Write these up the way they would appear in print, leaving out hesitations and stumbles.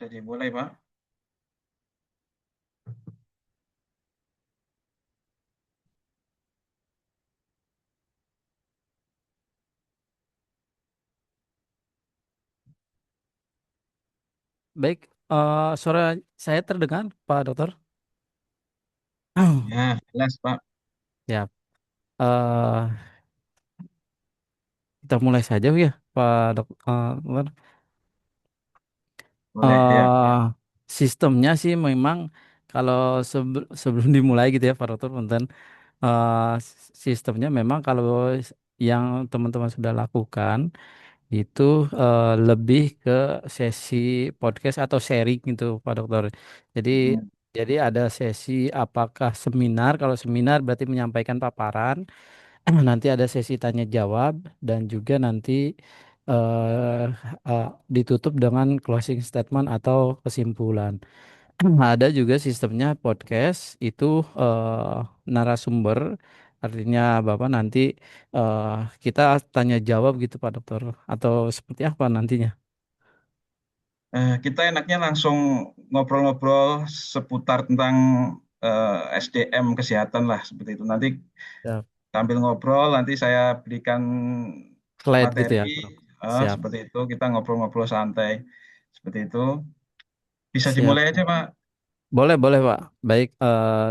Jadi mulai, Pak. Baik, suara saya terdengar, Pak Dokter. Ya, jelas, Pak. Ya, eh, kita mulai saja ya, Pak Dokter. Boleh, ya. Sistemnya sih memang kalau sebelum dimulai gitu ya, Pak Dokter, punten. Sistemnya memang kalau yang teman-teman sudah lakukan itu lebih ke sesi podcast atau sharing gitu, Pak Dokter. Jadi Hmm. jadi ada sesi apakah seminar? Kalau seminar berarti menyampaikan paparan. Nanti ada sesi tanya jawab dan juga nanti eh, eh, ditutup dengan closing statement atau kesimpulan. Ada juga sistemnya podcast itu eh, narasumber, artinya Bapak nanti eh, kita tanya jawab gitu Pak Dokter, atau seperti apa nantinya? Kita enaknya langsung ngobrol-ngobrol seputar tentang SDM kesehatan lah, seperti itu. Nanti Ya, sambil ngobrol, nanti saya berikan slide gitu ya, materi, Pak. Siap, seperti itu. Kita ngobrol-ngobrol santai, seperti itu. Bisa siap. dimulai aja, Pak. Boleh, boleh Pak. Baik,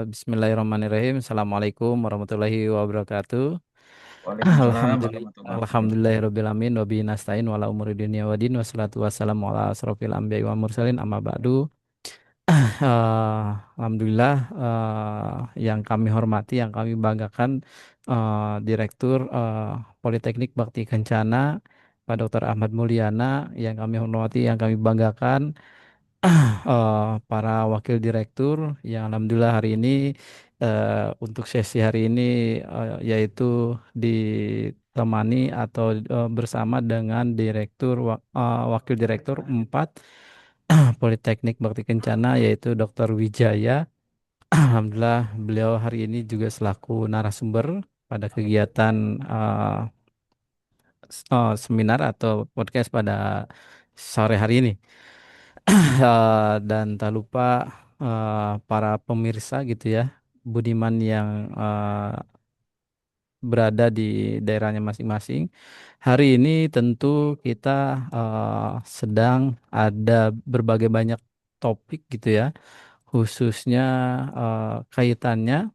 Bismillahirrahmanirrahim. Assalamualaikum warahmatullahi wabarakatuh. Waalaikumsalam Alhamdulillah, warahmatullahi wabarakatuh. alhamdulillahirabbil alamin wa bihi nasta'in wala umuri dunya waddin wassalatu wassalamu ala asrofil anbiya'i wal mursalin amma ba'du. Alhamdulillah, yang kami hormati, yang kami banggakan, Direktur Politeknik Bakti Kencana Pak Dr. Ahmad Mulyana, yang kami hormati, yang kami banggakan, para wakil direktur yang alhamdulillah hari ini, untuk sesi hari ini, yaitu ditemani atau bersama dengan wakil direktur 4 Politeknik Bakti Kencana, yaitu Dr. Wijaya. Alhamdulillah beliau hari ini juga selaku narasumber pada kegiatan seminar atau podcast pada sore hari ini. Dan tak lupa para pemirsa gitu ya, Budiman yang berada di daerahnya masing-masing. Hari ini tentu kita sedang ada berbagai banyak topik gitu ya, khususnya kaitannya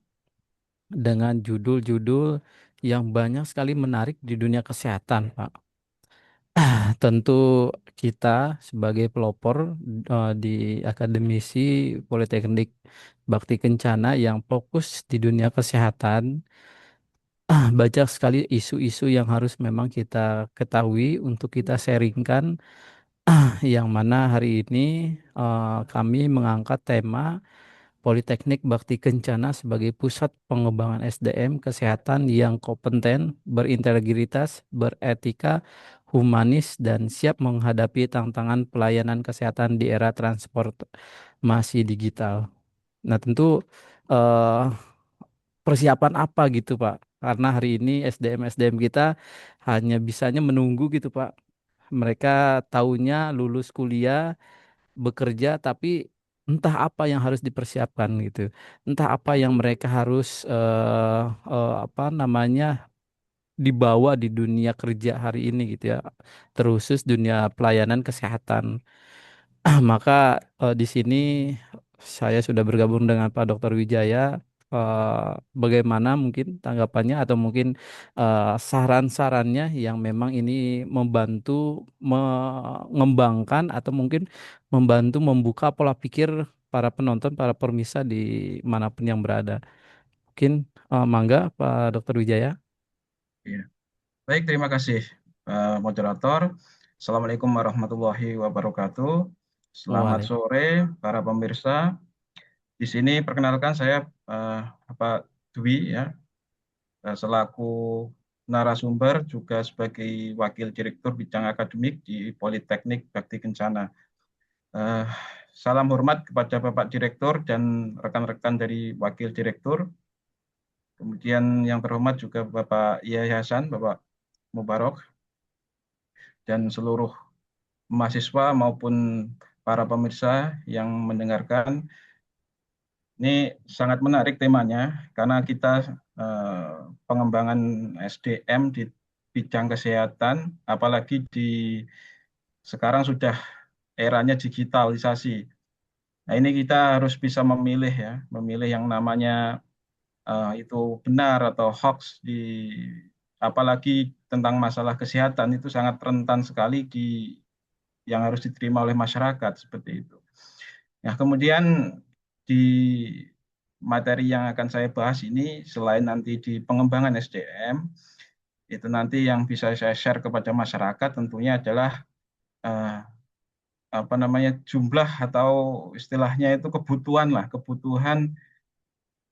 dengan judul-judul yang banyak sekali menarik di dunia kesehatan, Pak. Tentu kita sebagai pelopor di akademisi Politeknik Bakti Kencana yang fokus di dunia kesehatan, banyak sekali isu-isu yang harus memang kita ketahui untuk kita sharingkan, yang mana hari ini kami mengangkat tema Politeknik Bakti Kencana sebagai pusat pengembangan SDM kesehatan yang kompeten, berintegritas, beretika, humanis, dan siap menghadapi tantangan pelayanan kesehatan di era transformasi digital. Nah, tentu eh, persiapan apa gitu, Pak? Karena hari ini SDM-SDM kita hanya bisanya menunggu gitu, Pak. Mereka taunya lulus kuliah, bekerja, tapi entah apa yang harus dipersiapkan gitu, entah apa yang mereka harus apa namanya dibawa di dunia kerja hari ini gitu ya, terusus dunia pelayanan kesehatan. Maka di sini saya sudah bergabung dengan Pak Dr. Wijaya. Bagaimana mungkin tanggapannya atau mungkin saran-sarannya yang memang ini membantu mengembangkan atau mungkin membantu membuka pola pikir para penonton, para pemirsa di manapun yang berada. Mungkin mangga Pak Dr. Wijaya. Iya. Baik, terima kasih, moderator. Assalamualaikum warahmatullahi wabarakatuh. Selamat Waalaikumsalam. sore, para pemirsa. Di sini perkenalkan saya, eh, Pak Dwi, ya, selaku narasumber juga sebagai wakil direktur bidang akademik di Politeknik Bakti Kencana. Eh, Salam hormat kepada Bapak Direktur dan rekan-rekan dari wakil direktur. Kemudian yang terhormat juga Bapak Yayasan, Bapak Mubarok, dan seluruh mahasiswa maupun para pemirsa yang mendengarkan. Ini sangat menarik temanya karena kita pengembangan SDM di bidang kesehatan, apalagi sekarang sudah eranya digitalisasi. Nah, ini kita harus bisa memilih ya, memilih yang namanya itu benar atau hoax apalagi tentang masalah kesehatan itu sangat rentan sekali yang harus diterima oleh masyarakat seperti itu. Nah, kemudian di materi yang akan saya bahas ini, selain nanti di pengembangan SDM, itu nanti yang bisa saya share kepada masyarakat tentunya adalah eh, apa namanya jumlah atau istilahnya itu kebutuhan lah, kebutuhan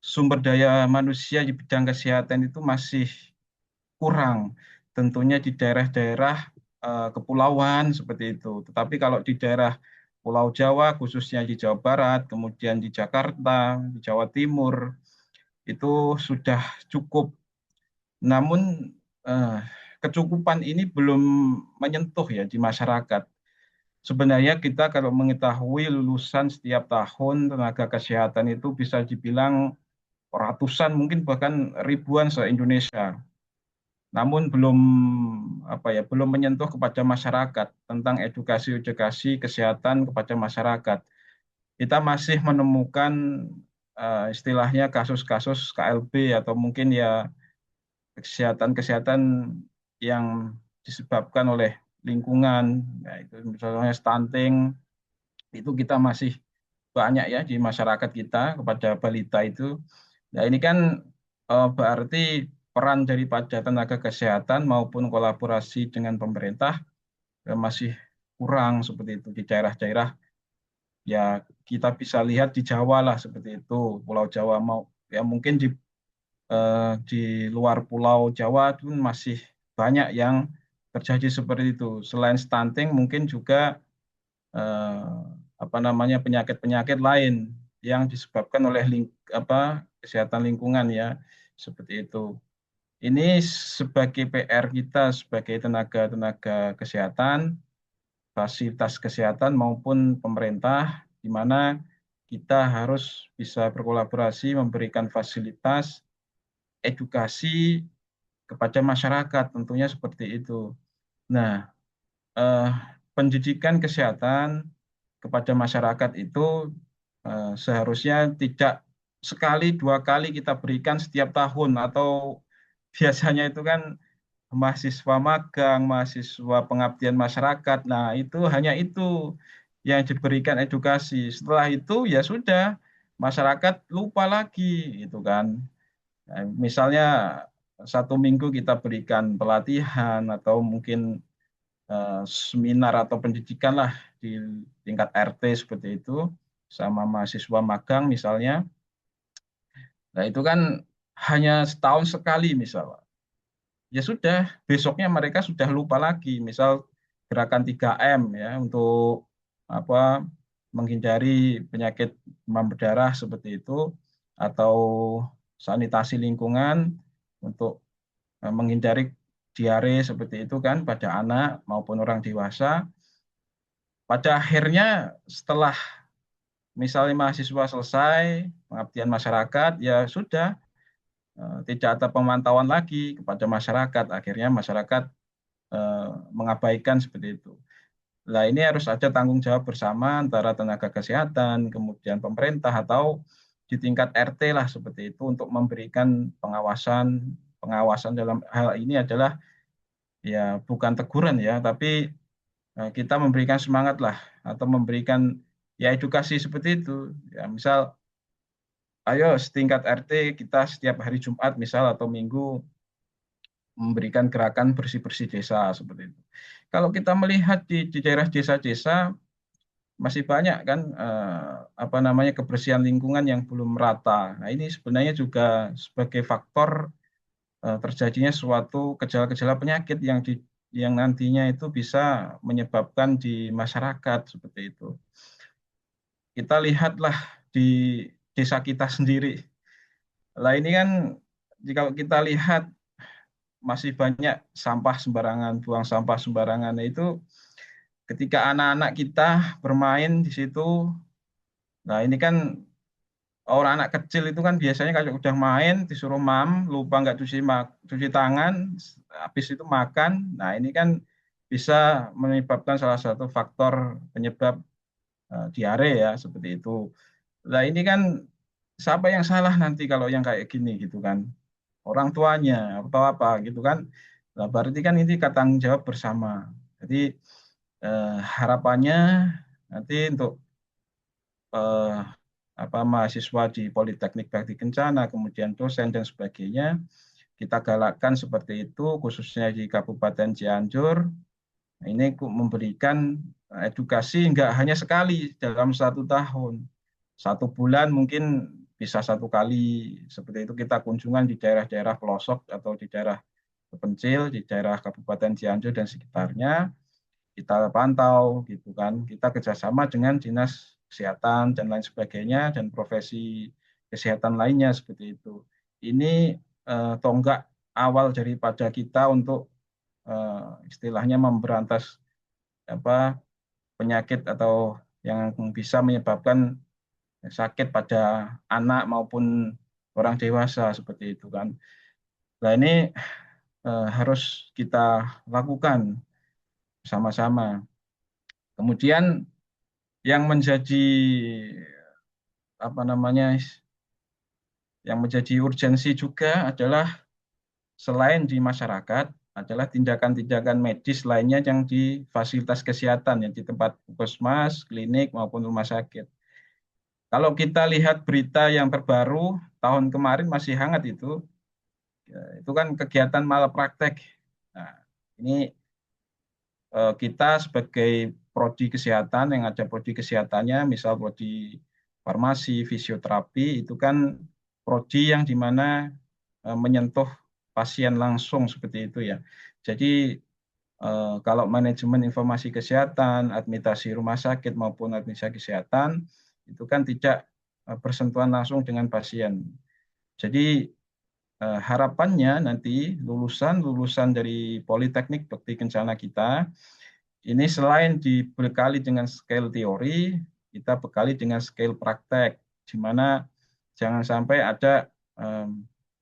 sumber daya manusia di bidang kesehatan itu masih kurang. Tentunya di daerah-daerah kepulauan seperti itu. Tetapi kalau di daerah Pulau Jawa, khususnya di Jawa Barat, kemudian di Jakarta, di Jawa Timur, itu sudah cukup. Namun eh, kecukupan ini belum menyentuh ya di masyarakat. Sebenarnya kita kalau mengetahui lulusan setiap tahun tenaga kesehatan itu bisa dibilang ratusan, mungkin bahkan ribuan se-Indonesia. Namun belum menyentuh kepada masyarakat tentang edukasi-edukasi kesehatan kepada masyarakat. Kita masih menemukan istilahnya kasus-kasus KLB atau mungkin ya kesehatan-kesehatan yang disebabkan oleh lingkungan, ya itu misalnya stunting, itu kita masih banyak ya di masyarakat kita kepada balita itu. Nah, ini kan berarti peran daripada tenaga kesehatan maupun kolaborasi dengan pemerintah masih kurang seperti itu di daerah-daerah. Ya, kita bisa lihat di Jawa lah seperti itu, Pulau Jawa mau ya mungkin di luar Pulau Jawa itu masih banyak yang terjadi seperti itu. Selain stunting, mungkin juga eh, apa namanya penyakit-penyakit lain yang disebabkan oleh kesehatan lingkungan ya seperti itu. Ini sebagai PR kita sebagai tenaga-tenaga kesehatan, fasilitas kesehatan maupun pemerintah, di mana kita harus bisa berkolaborasi memberikan fasilitas edukasi kepada masyarakat, tentunya seperti itu. Nah, eh, pendidikan kesehatan kepada masyarakat itu seharusnya tidak sekali dua kali kita berikan setiap tahun atau biasanya itu kan mahasiswa magang, mahasiswa pengabdian masyarakat. Nah, itu hanya itu yang diberikan edukasi. Setelah itu ya sudah masyarakat lupa lagi gitu kan. Nah, misalnya satu minggu kita berikan pelatihan atau mungkin seminar atau pendidikan lah di tingkat RT seperti itu sama mahasiswa magang misalnya. Nah, itu kan hanya setahun sekali misal. Ya sudah, besoknya mereka sudah lupa lagi. Misal gerakan 3M ya untuk apa menghindari penyakit demam berdarah seperti itu atau sanitasi lingkungan untuk menghindari diare seperti itu kan pada anak maupun orang dewasa. Pada akhirnya setelah misalnya mahasiswa selesai pengabdian masyarakat, ya sudah tidak ada pemantauan lagi kepada masyarakat. Akhirnya masyarakat mengabaikan seperti itu. Nah, ini harus ada tanggung jawab bersama antara tenaga kesehatan, kemudian pemerintah atau di tingkat RT lah seperti itu untuk memberikan pengawasan. Pengawasan dalam hal ini adalah ya bukan teguran ya, tapi kita memberikan semangat lah atau memberikan ya edukasi seperti itu. Ya, misal ayo setingkat RT kita setiap hari Jumat misal atau Minggu memberikan gerakan bersih-bersih desa seperti itu. Kalau kita melihat di daerah desa-desa masih banyak kan apa namanya kebersihan lingkungan yang belum merata. Nah, ini sebenarnya juga sebagai faktor terjadinya suatu gejala-gejala penyakit yang nantinya itu bisa menyebabkan di masyarakat seperti itu. Kita lihatlah di desa kita sendiri. Lah ini kan jika kita lihat masih banyak sampah sembarangan, buang sampah sembarangan. Nah, itu ketika anak-anak kita bermain di situ, nah ini kan orang anak kecil itu kan biasanya kalau udah main disuruh lupa nggak cuci tangan, habis itu makan. Nah ini kan bisa menyebabkan salah satu faktor penyebab diare ya seperti itu. Nah ini kan siapa yang salah nanti kalau yang kayak gini gitu kan? Orang tuanya atau apa gitu kan? Nah, berarti kan ini tanggung jawab bersama. Jadi harapannya nanti untuk eh, mahasiswa di Politeknik Bakti Kencana, kemudian dosen dan sebagainya, kita galakkan seperti itu, khususnya di Kabupaten Cianjur. Nah, ini memberikan edukasi nggak hanya sekali dalam 1 tahun, 1 bulan mungkin bisa 1 kali seperti itu kita kunjungan di daerah-daerah pelosok atau di daerah terpencil, di daerah Kabupaten Cianjur dan sekitarnya kita pantau gitu kan. Kita kerjasama dengan dinas kesehatan dan lain sebagainya dan profesi kesehatan lainnya seperti itu. Ini tonggak awal daripada kita untuk istilahnya memberantas apa penyakit atau yang bisa menyebabkan sakit pada anak maupun orang dewasa seperti itu kan. Nah ini harus kita lakukan sama-sama. Kemudian yang menjadi apa namanya yang menjadi urgensi juga adalah selain di masyarakat adalah tindakan-tindakan medis lainnya yang di fasilitas kesehatan yang di tempat puskesmas, klinik maupun rumah sakit. Kalau kita lihat berita yang terbaru tahun kemarin masih hangat itu kan kegiatan malpraktek. Nah, ini kita sebagai prodi kesehatan yang ada prodi kesehatannya, misal prodi farmasi, fisioterapi, itu kan prodi yang dimana menyentuh pasien langsung seperti itu ya. Jadi kalau manajemen informasi kesehatan, administrasi rumah sakit maupun administrasi kesehatan itu kan tidak bersentuhan langsung dengan pasien. Jadi harapannya nanti lulusan dari Politeknik Bakti Kencana kita ini selain dibekali dengan skill teori, kita bekali dengan skill praktek, di mana jangan sampai ada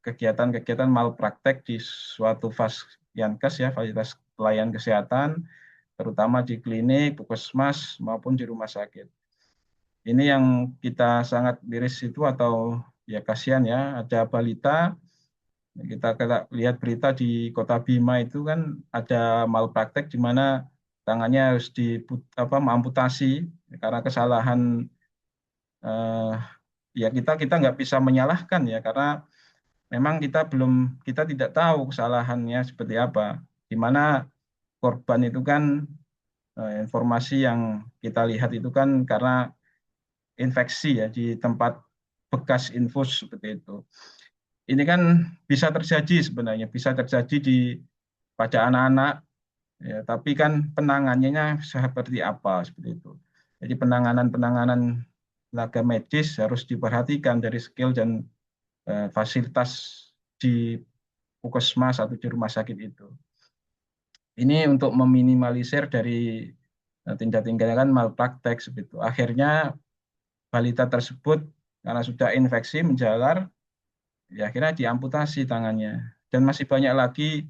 kegiatan-kegiatan malpraktek di suatu Fasyankes ya, fasilitas pelayanan kesehatan, terutama di klinik, puskesmas maupun di rumah sakit. Ini yang kita sangat miris itu atau ya kasihan ya, ada balita kita lihat berita di Kota Bima itu kan ada malpraktek di mana tangannya harus amputasi karena kesalahan eh, ya kita nggak bisa menyalahkan ya karena memang kita tidak tahu kesalahannya seperti apa. Di mana korban itu kan informasi yang kita lihat itu kan karena infeksi ya di tempat bekas infus seperti itu. Ini kan bisa terjadi sebenarnya, bisa terjadi pada anak-anak, ya, tapi kan penanganannya seperti apa seperti itu. Jadi penanganan-penanganan tenaga medis harus diperhatikan dari skill dan fasilitas di puskesmas atau di rumah sakit itu. Ini untuk meminimalisir dari tindak-tindakan malpraktek seperti itu. Akhirnya balita tersebut karena sudah infeksi menjalar, ya akhirnya diamputasi tangannya. Dan masih banyak lagi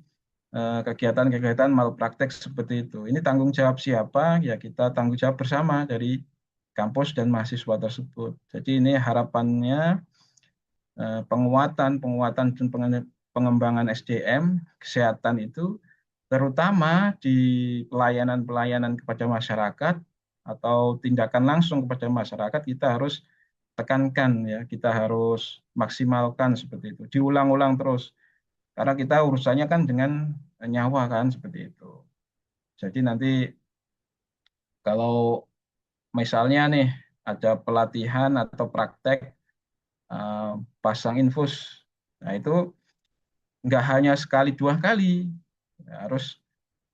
kegiatan-kegiatan malpraktek seperti itu. Ini tanggung jawab siapa? Ya kita tanggung jawab bersama dari kampus dan mahasiswa tersebut. Jadi ini harapannya penguatan dan pengembangan SDM kesehatan itu terutama di pelayanan-pelayanan kepada masyarakat atau tindakan langsung kepada masyarakat kita harus tekankan ya, kita harus maksimalkan seperti itu. Diulang-ulang terus karena kita urusannya kan dengan nyawa kan seperti itu. Jadi nanti kalau misalnya nih ada pelatihan atau praktek eh, pasang infus, nah itu nggak hanya sekali 2 kali, harus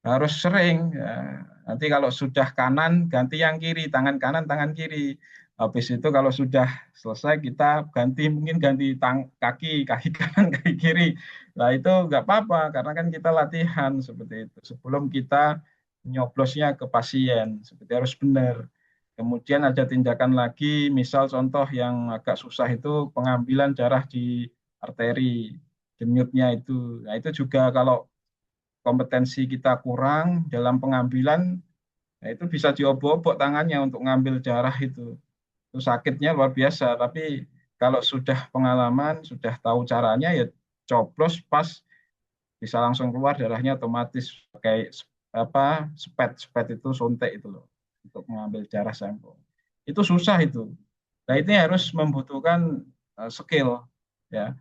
harus sering. Ya. Nanti kalau sudah kanan ganti yang kiri, tangan kanan, tangan kiri. Habis itu kalau sudah selesai kita mungkin ganti kaki, kaki kanan, kaki kiri. Nah itu nggak apa-apa karena kan kita latihan seperti itu sebelum kita nyoblosnya ke pasien, seperti harus benar. Kemudian ada tindakan lagi, misal contoh yang agak susah itu pengambilan darah di arteri, denyutnya itu. Nah, itu juga kalau kompetensi kita kurang dalam pengambilan, nah itu bisa diobok-obok tangannya untuk ngambil darah itu. Itu sakitnya luar biasa, tapi kalau sudah pengalaman, sudah tahu caranya ya coblos pas bisa langsung keluar darahnya otomatis pakai apa spet itu suntik itu loh untuk mengambil darah sampel. Itu susah itu. Nah, ini harus membutuhkan skill ya.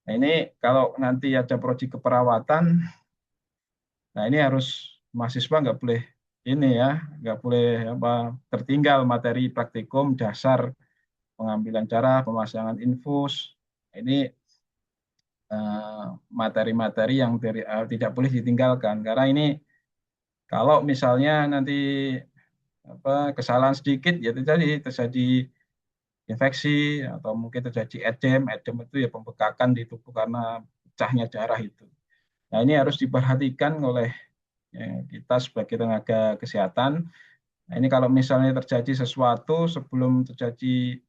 Nah, ini kalau nanti ada prodi keperawatan, nah ini harus mahasiswa nggak boleh ini ya, nggak boleh apa tertinggal materi praktikum dasar pengambilan darah, pemasangan infus. Ini eh, materi-materi yang tidak boleh ditinggalkan karena ini kalau misalnya nanti apa kesalahan sedikit ya terjadi infeksi atau mungkin terjadi edem. Edem itu ya pembekakan di tubuh karena pecahnya darah itu. Nah, ini harus diperhatikan oleh kita sebagai tenaga kesehatan. Nah, ini kalau misalnya terjadi sesuatu sebelum terjadi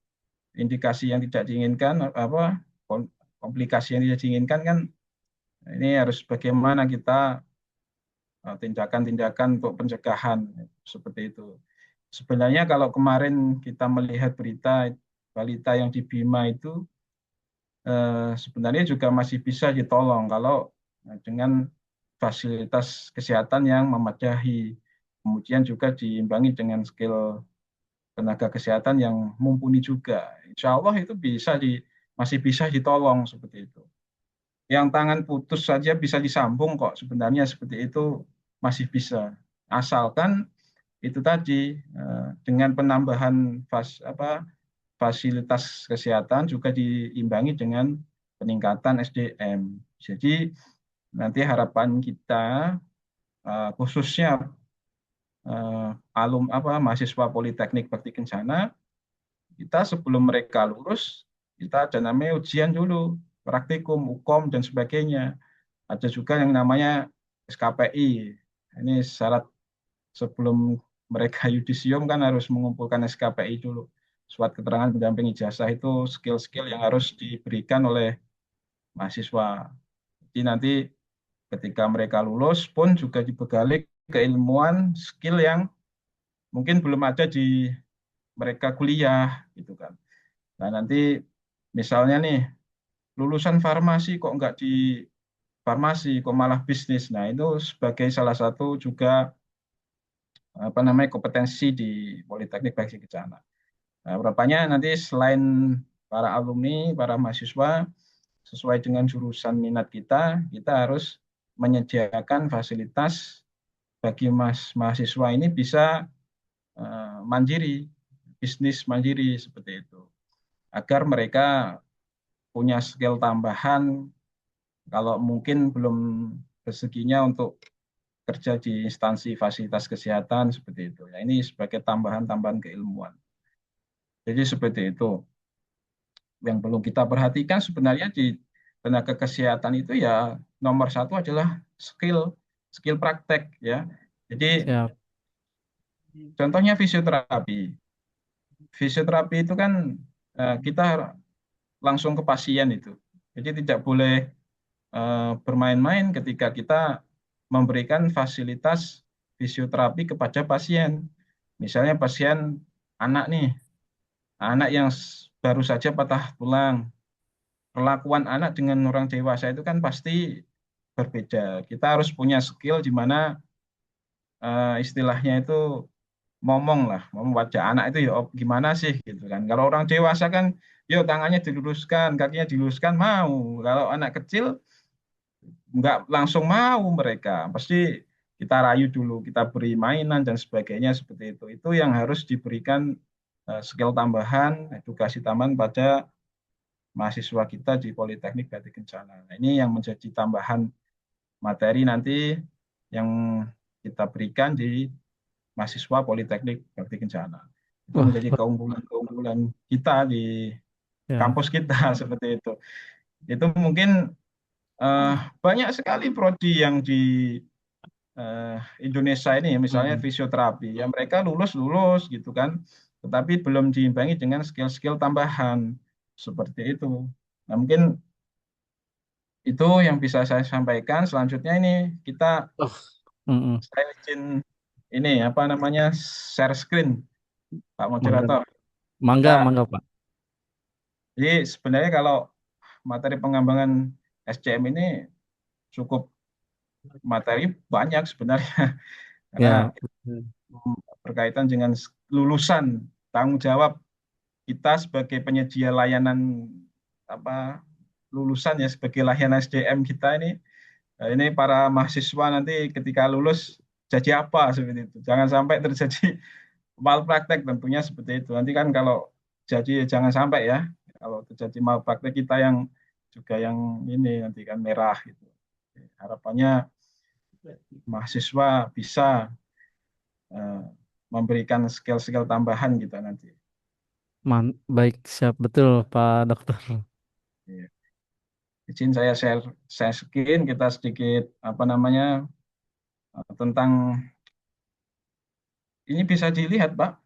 indikasi yang tidak diinginkan apa komplikasi yang tidak diinginkan kan ini harus bagaimana kita tindakan-tindakan untuk pencegahan seperti itu. Sebenarnya kalau kemarin kita melihat berita balita yang di Bima itu sebenarnya juga masih bisa ditolong kalau dengan fasilitas kesehatan yang memadai. Kemudian juga diimbangi dengan skill tenaga kesehatan yang mumpuni juga. Insya Allah itu masih bisa ditolong seperti itu. Yang tangan putus saja bisa disambung kok sebenarnya seperti itu masih bisa. Asalkan itu tadi dengan penambahan fasilitas kesehatan juga diimbangi dengan peningkatan SDM. Jadi nanti harapan kita khususnya mahasiswa Politeknik Bakti Kencana kita sebelum mereka lulus kita ada namanya ujian dulu, praktikum, ukom dan sebagainya. Ada juga yang namanya SKPI. Ini syarat sebelum mereka yudisium kan harus mengumpulkan SKPI dulu. Surat keterangan pendamping ijazah itu skill-skill yang harus diberikan oleh mahasiswa. Jadi nanti ketika mereka lulus pun juga dibekali keilmuan skill yang mungkin belum ada di mereka kuliah gitu kan. Nah, nanti misalnya nih lulusan farmasi kok nggak di farmasi, kok malah bisnis. Nah, itu sebagai salah satu juga apa namanya kompetensi di Politeknik Bagi Kencana. Nah, harapannya nanti selain para alumni, para mahasiswa sesuai dengan jurusan minat kita, kita harus menyediakan fasilitas bagi mahasiswa ini bisa mandiri, bisnis mandiri seperti itu. Agar mereka punya skill tambahan kalau mungkin belum rezekinya untuk kerja di instansi fasilitas kesehatan seperti itu. Ya, ini sebagai tambahan-tambahan keilmuan. Jadi seperti itu. Yang perlu kita perhatikan sebenarnya di tenaga kesehatan itu ya nomor satu adalah skill, skill praktek ya. Jadi Siap. contohnya fisioterapi. Fisioterapi itu kan kita langsung ke pasien itu. Jadi tidak boleh bermain-main ketika kita memberikan fasilitas fisioterapi kepada pasien. Misalnya pasien anak nih, anak yang baru saja patah tulang, perlakuan anak dengan orang dewasa itu kan pasti berbeda. Kita harus punya skill di mana istilahnya itu ngomong lah, ngomong wajah anak itu ya gimana sih gitu kan. Kalau orang dewasa kan, yo tangannya diluruskan, kakinya diluruskan mau. Kalau anak kecil nggak langsung mau mereka, pasti kita rayu dulu, kita beri mainan dan sebagainya seperti itu. Itu yang harus diberikan skill tambahan, edukasi tambahan pada mahasiswa kita di Politeknik Bati Kencana. Nah, ini yang menjadi tambahan materi nanti yang kita berikan di mahasiswa Politeknik Bakti Kencana. Itu Wah, menjadi keunggulan-keunggulan kita di ya. kampus kita seperti itu. Itu mungkin eh, banyak sekali prodi yang eh, Indonesia ini ya, misalnya Mm-mm. fisioterapi, ya mereka lulus-lulus gitu kan, tetapi belum diimbangi dengan skill-skill tambahan seperti itu. Nah, mungkin itu yang bisa saya sampaikan. Selanjutnya ini kita, Oh, mm-mm. saya izin ini apa namanya share screen, Pak Mangga, Moderator. mangga, Ya, mangga Pak. jadi sebenarnya kalau materi pengembangan SCM ini cukup materi banyak sebenarnya karena Ya, berkaitan dengan lulusan tanggung jawab kita sebagai penyedia layanan apa lulusan ya sebagai layanan SDM kita ini para mahasiswa nanti ketika lulus jadi apa seperti itu. Jangan sampai terjadi malpraktek tentunya seperti itu. Nanti kan kalau jadi jangan sampai ya kalau terjadi malpraktek kita yang juga yang ini nanti kan merah gitu. Harapannya mahasiswa bisa eh, memberikan skill-skill tambahan gitu nanti. baik, siap betul Pak Dokter. Iya. Izin saya share screen kita sedikit apa namanya tentang ini bisa dilihat Pak.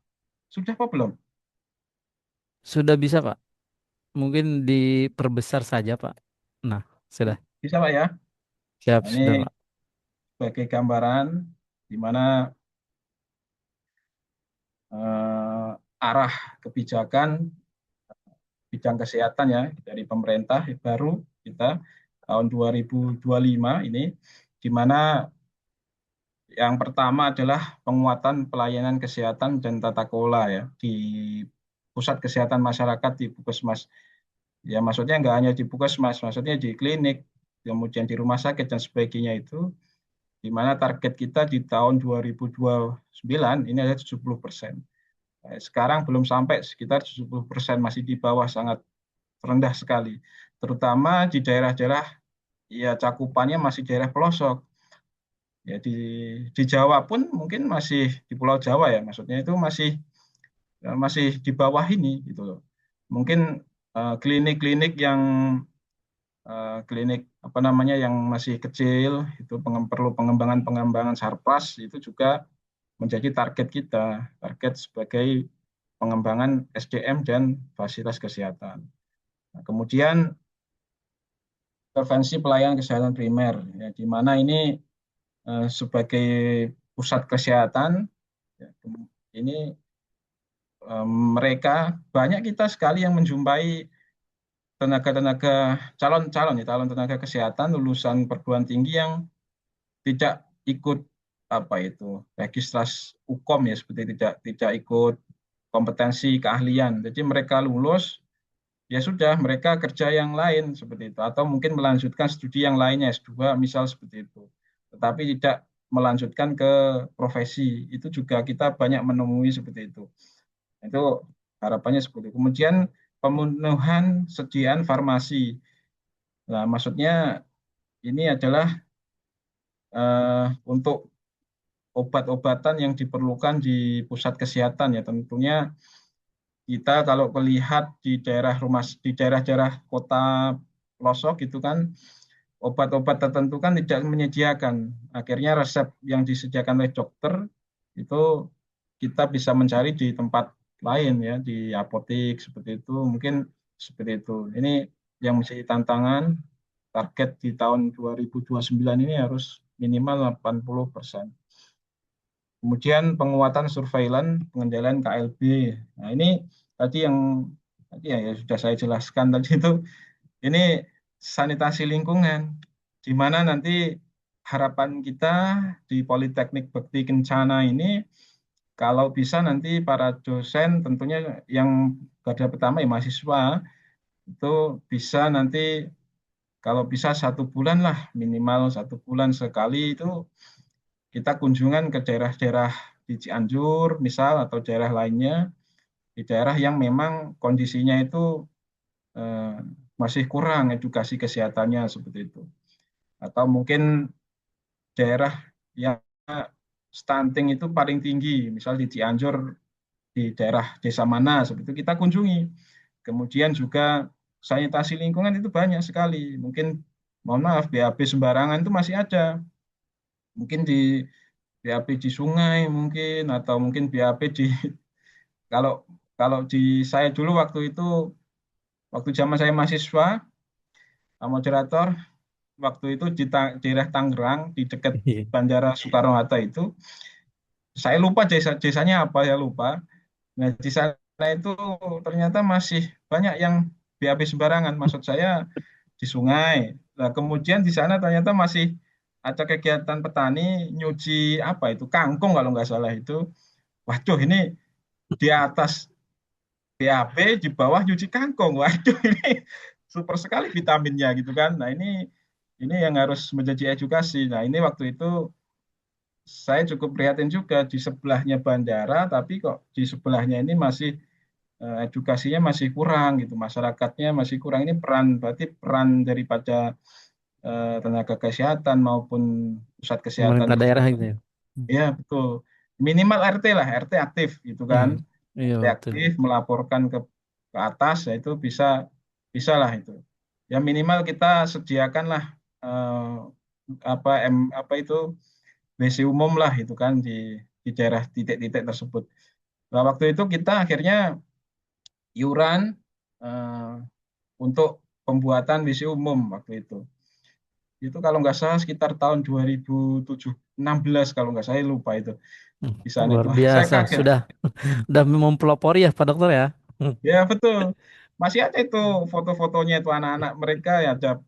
Sudah apa belum? Sudah bisa Pak. Mungkin diperbesar saja Pak. Nah, sudah. Bisa Pak ya. Siap, Nah, ini sudah Pak. sebagai gambaran di mana arah kebijakan bidang kesehatan ya dari pemerintah baru kita tahun 2025 ini di mana yang pertama adalah penguatan pelayanan kesehatan dan tata kelola ya di pusat kesehatan masyarakat di Puskesmas. Ya maksudnya nggak hanya di Puskesmas, maksudnya di klinik, kemudian di rumah sakit dan sebagainya itu, di mana target kita di tahun 2029 ini ada 70%. Sekarang belum sampai sekitar 70%, masih di bawah sangat rendah sekali. Terutama di daerah-daerah ya cakupannya masih daerah pelosok. Ya di Jawa pun mungkin masih di Pulau Jawa ya, maksudnya itu masih di bawah ini gitu loh. Mungkin klinik-klinik yang klinik apa namanya yang masih kecil itu perlu pengembangan-pengembangan sarpras itu juga menjadi target kita, target sebagai pengembangan SDM dan fasilitas kesehatan. Nah, kemudian intervensi pelayanan kesehatan primer, ya, di mana ini sebagai pusat kesehatan, ya, ini mereka banyak kita sekali yang menjumpai tenaga-tenaga calon-calon ya calon tenaga kesehatan lulusan perguruan tinggi yang tidak ikut apa itu registrasi UKOM ya seperti tidak ikut kompetensi keahlian. Jadi mereka lulus ya sudah mereka kerja yang lain seperti itu atau mungkin melanjutkan studi yang lainnya S2 misal seperti itu. Tetapi tidak melanjutkan ke profesi. Itu juga kita banyak menemui seperti itu. Itu harapannya seperti itu. Kemudian pemenuhan sediaan farmasi. Nah, maksudnya ini adalah untuk obat-obatan yang diperlukan di pusat kesehatan ya tentunya kita kalau melihat di daerah-daerah kota pelosok gitu kan obat-obat tertentu kan tidak menyediakan. Akhirnya resep yang disediakan oleh dokter itu kita bisa mencari di tempat lain ya, di apotek seperti itu. Mungkin seperti itu. Ini yang menjadi tantangan target di tahun 2029 ini harus minimal 80%. Kemudian penguatan surveillance pengendalian KLB. Nah, ini tadi yang tadi ya sudah saya jelaskan tadi itu ini sanitasi lingkungan, di mana nanti harapan kita di Politeknik Bekti Kencana ini, kalau bisa nanti para dosen tentunya yang garda pertama ya mahasiswa, itu bisa nanti kalau bisa 1 bulan lah, minimal 1 bulan sekali itu kita kunjungan ke daerah-daerah di Cianjur misal atau daerah lainnya, di daerah yang memang kondisinya itu eh, masih kurang edukasi kesehatannya seperti itu. Atau mungkin daerah yang stunting itu paling tinggi, misal di Cianjur, di daerah desa mana, seperti itu kita kunjungi. Kemudian juga sanitasi lingkungan itu banyak sekali. Mungkin, mohon maaf, BAB sembarangan itu masih ada. mungkin di BAB di sungai mungkin, atau mungkin BAB di kalau kalau di saya dulu waktu itu, waktu zaman saya mahasiswa, moderator, waktu itu di daerah Tangerang di dekat Iya. Bandara Soekarno-Hatta itu, saya lupa desanya apa, ya lupa. Nah, di sana itu ternyata masih banyak yang BAB sembarangan, maksud saya di sungai. Nah, kemudian di sana ternyata masih ada kegiatan petani nyuci apa itu, kangkung kalau nggak salah itu. Waduh, ini di atas BAB, di bawah nyuci kangkung. Waduh, ini super sekali vitaminnya gitu kan. Nah, ini yang harus menjadi edukasi. Nah, ini waktu itu saya cukup prihatin juga, di sebelahnya bandara, tapi kok di sebelahnya ini masih edukasinya masih kurang gitu, masyarakatnya masih kurang. Ini berarti peran daripada tenaga kesehatan maupun pusat kesehatan Pemerintah daerah tersebut. gitu ya. Hmm. Ya, betul. Minimal RT lah, RT aktif gitu kan. Hmm. Iya RT betul. aktif melaporkan ke atas, ya itu bisa bisa lah itu. Ya minimal kita sediakanlah apa itu WC umum lah itu kan di daerah titik-titik tersebut. Nah, waktu itu kita akhirnya iuran eh, untuk pembuatan WC umum waktu itu. Itu kalau nggak salah sekitar tahun 2016, kalau nggak saya lupa itu Hmm. di sana itu. Luar Wah, saya biasa. kaget. Sudah mempelopori ya Pak Dokter ya. Hmm. Ya betul. Masih ada itu foto-fotonya, itu anak-anak mereka ya ada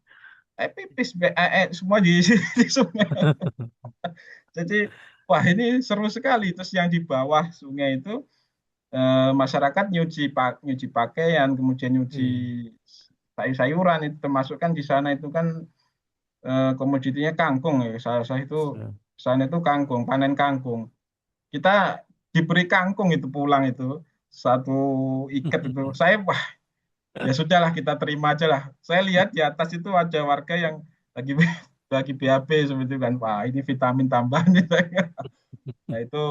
pipis semua di sungai. Jadi wah, ini seru sekali. Terus yang di bawah sungai itu masyarakat nyuci pakaian, kemudian nyuci Iya. sayur-sayuran, itu termasuk kan di sana itu kan komoditinya kangkung ya. Saya itu So. sana itu kangkung, panen kangkung. Kita diberi kangkung itu pulang itu satu ikat itu. Saya wah, ya sudahlah, kita terima aja lah. Saya lihat di atas itu ada warga yang lagi lagi BAB seperti itu kan. Wah, ini vitamin tambahan nih. Nah, itu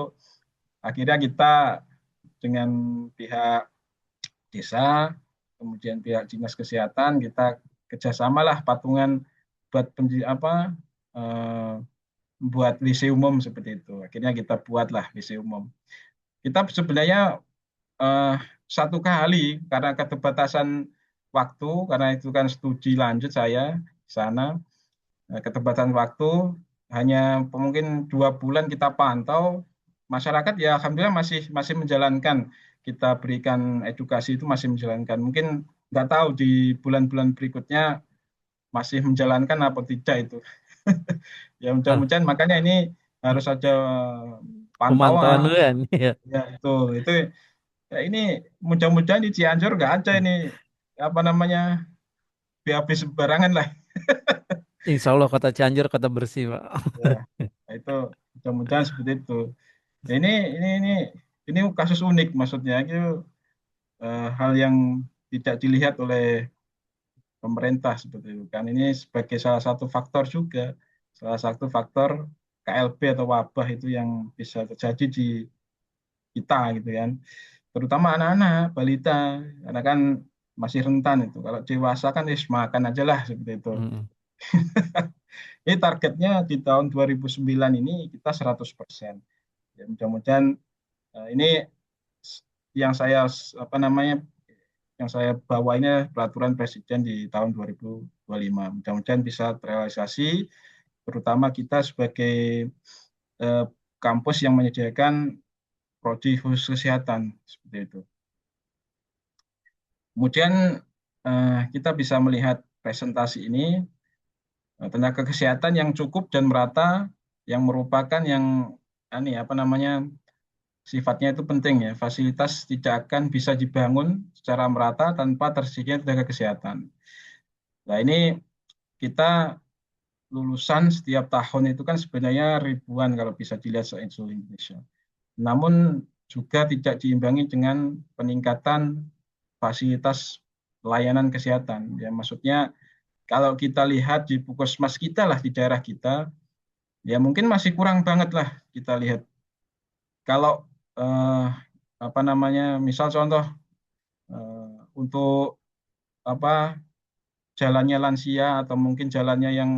akhirnya kita dengan pihak desa, kemudian pihak dinas kesehatan, kita kerjasama lah patungan buat eh, buat WC umum seperti itu. Akhirnya kita buatlah WC umum. Kita sebenarnya eh, satu kali, karena keterbatasan waktu, karena itu kan studi lanjut saya di sana, keterbatasan waktu hanya mungkin 2 bulan kita pantau, masyarakat ya alhamdulillah masih masih menjalankan, kita berikan edukasi itu masih menjalankan. Mungkin nggak tahu di bulan-bulan berikutnya masih menjalankan apa tidak itu. Ya Ah, mudah-mudahan, makanya ini harus ada pemantauan pantauan. dulu kan. Iya. Ya itu ya, ini mudah-mudahan di Cianjur nggak ada ini apa namanya BAB sembarangan lah. Insya Allah kota Cianjur kota bersih Pak. Ya, nah itu mudah-mudahan seperti itu. Nah, ini kasus unik, maksudnya itu hal yang tidak dilihat oleh pemerintah seperti itu kan. Ini sebagai salah satu faktor juga, salah satu faktor KLB atau wabah itu yang bisa terjadi di kita gitu kan. Terutama anak-anak, balita, karena kan masih rentan itu. Kalau dewasa kan makan aja lah seperti itu. Mm. Ini targetnya di tahun 2009 ini kita 100%. Ya, mudah-mudahan ini yang saya apa namanya yang saya bawa ini peraturan presiden di tahun 2025. Mudah-mudahan bisa terrealisasi, terutama kita sebagai eh, kampus yang menyediakan prodi khusus kesehatan seperti itu. Kemudian kita bisa melihat presentasi ini, tenaga kesehatan yang cukup dan merata, yang merupakan yang ini apa namanya sifatnya itu penting ya. Fasilitas tidak akan bisa dibangun secara merata tanpa tersedianya tenaga kesehatan. Nah, ini kita lulusan setiap tahun itu kan sebenarnya ribuan kalau bisa dilihat se-Indonesia Indonesia. Namun juga tidak diimbangi dengan peningkatan fasilitas layanan kesehatan. Ya, maksudnya kalau kita lihat di puskesmas kita lah di daerah kita, ya mungkin masih kurang banget lah kita lihat. Kalau eh, apa namanya, misal contoh untuk apa jalannya lansia atau mungkin jalannya yang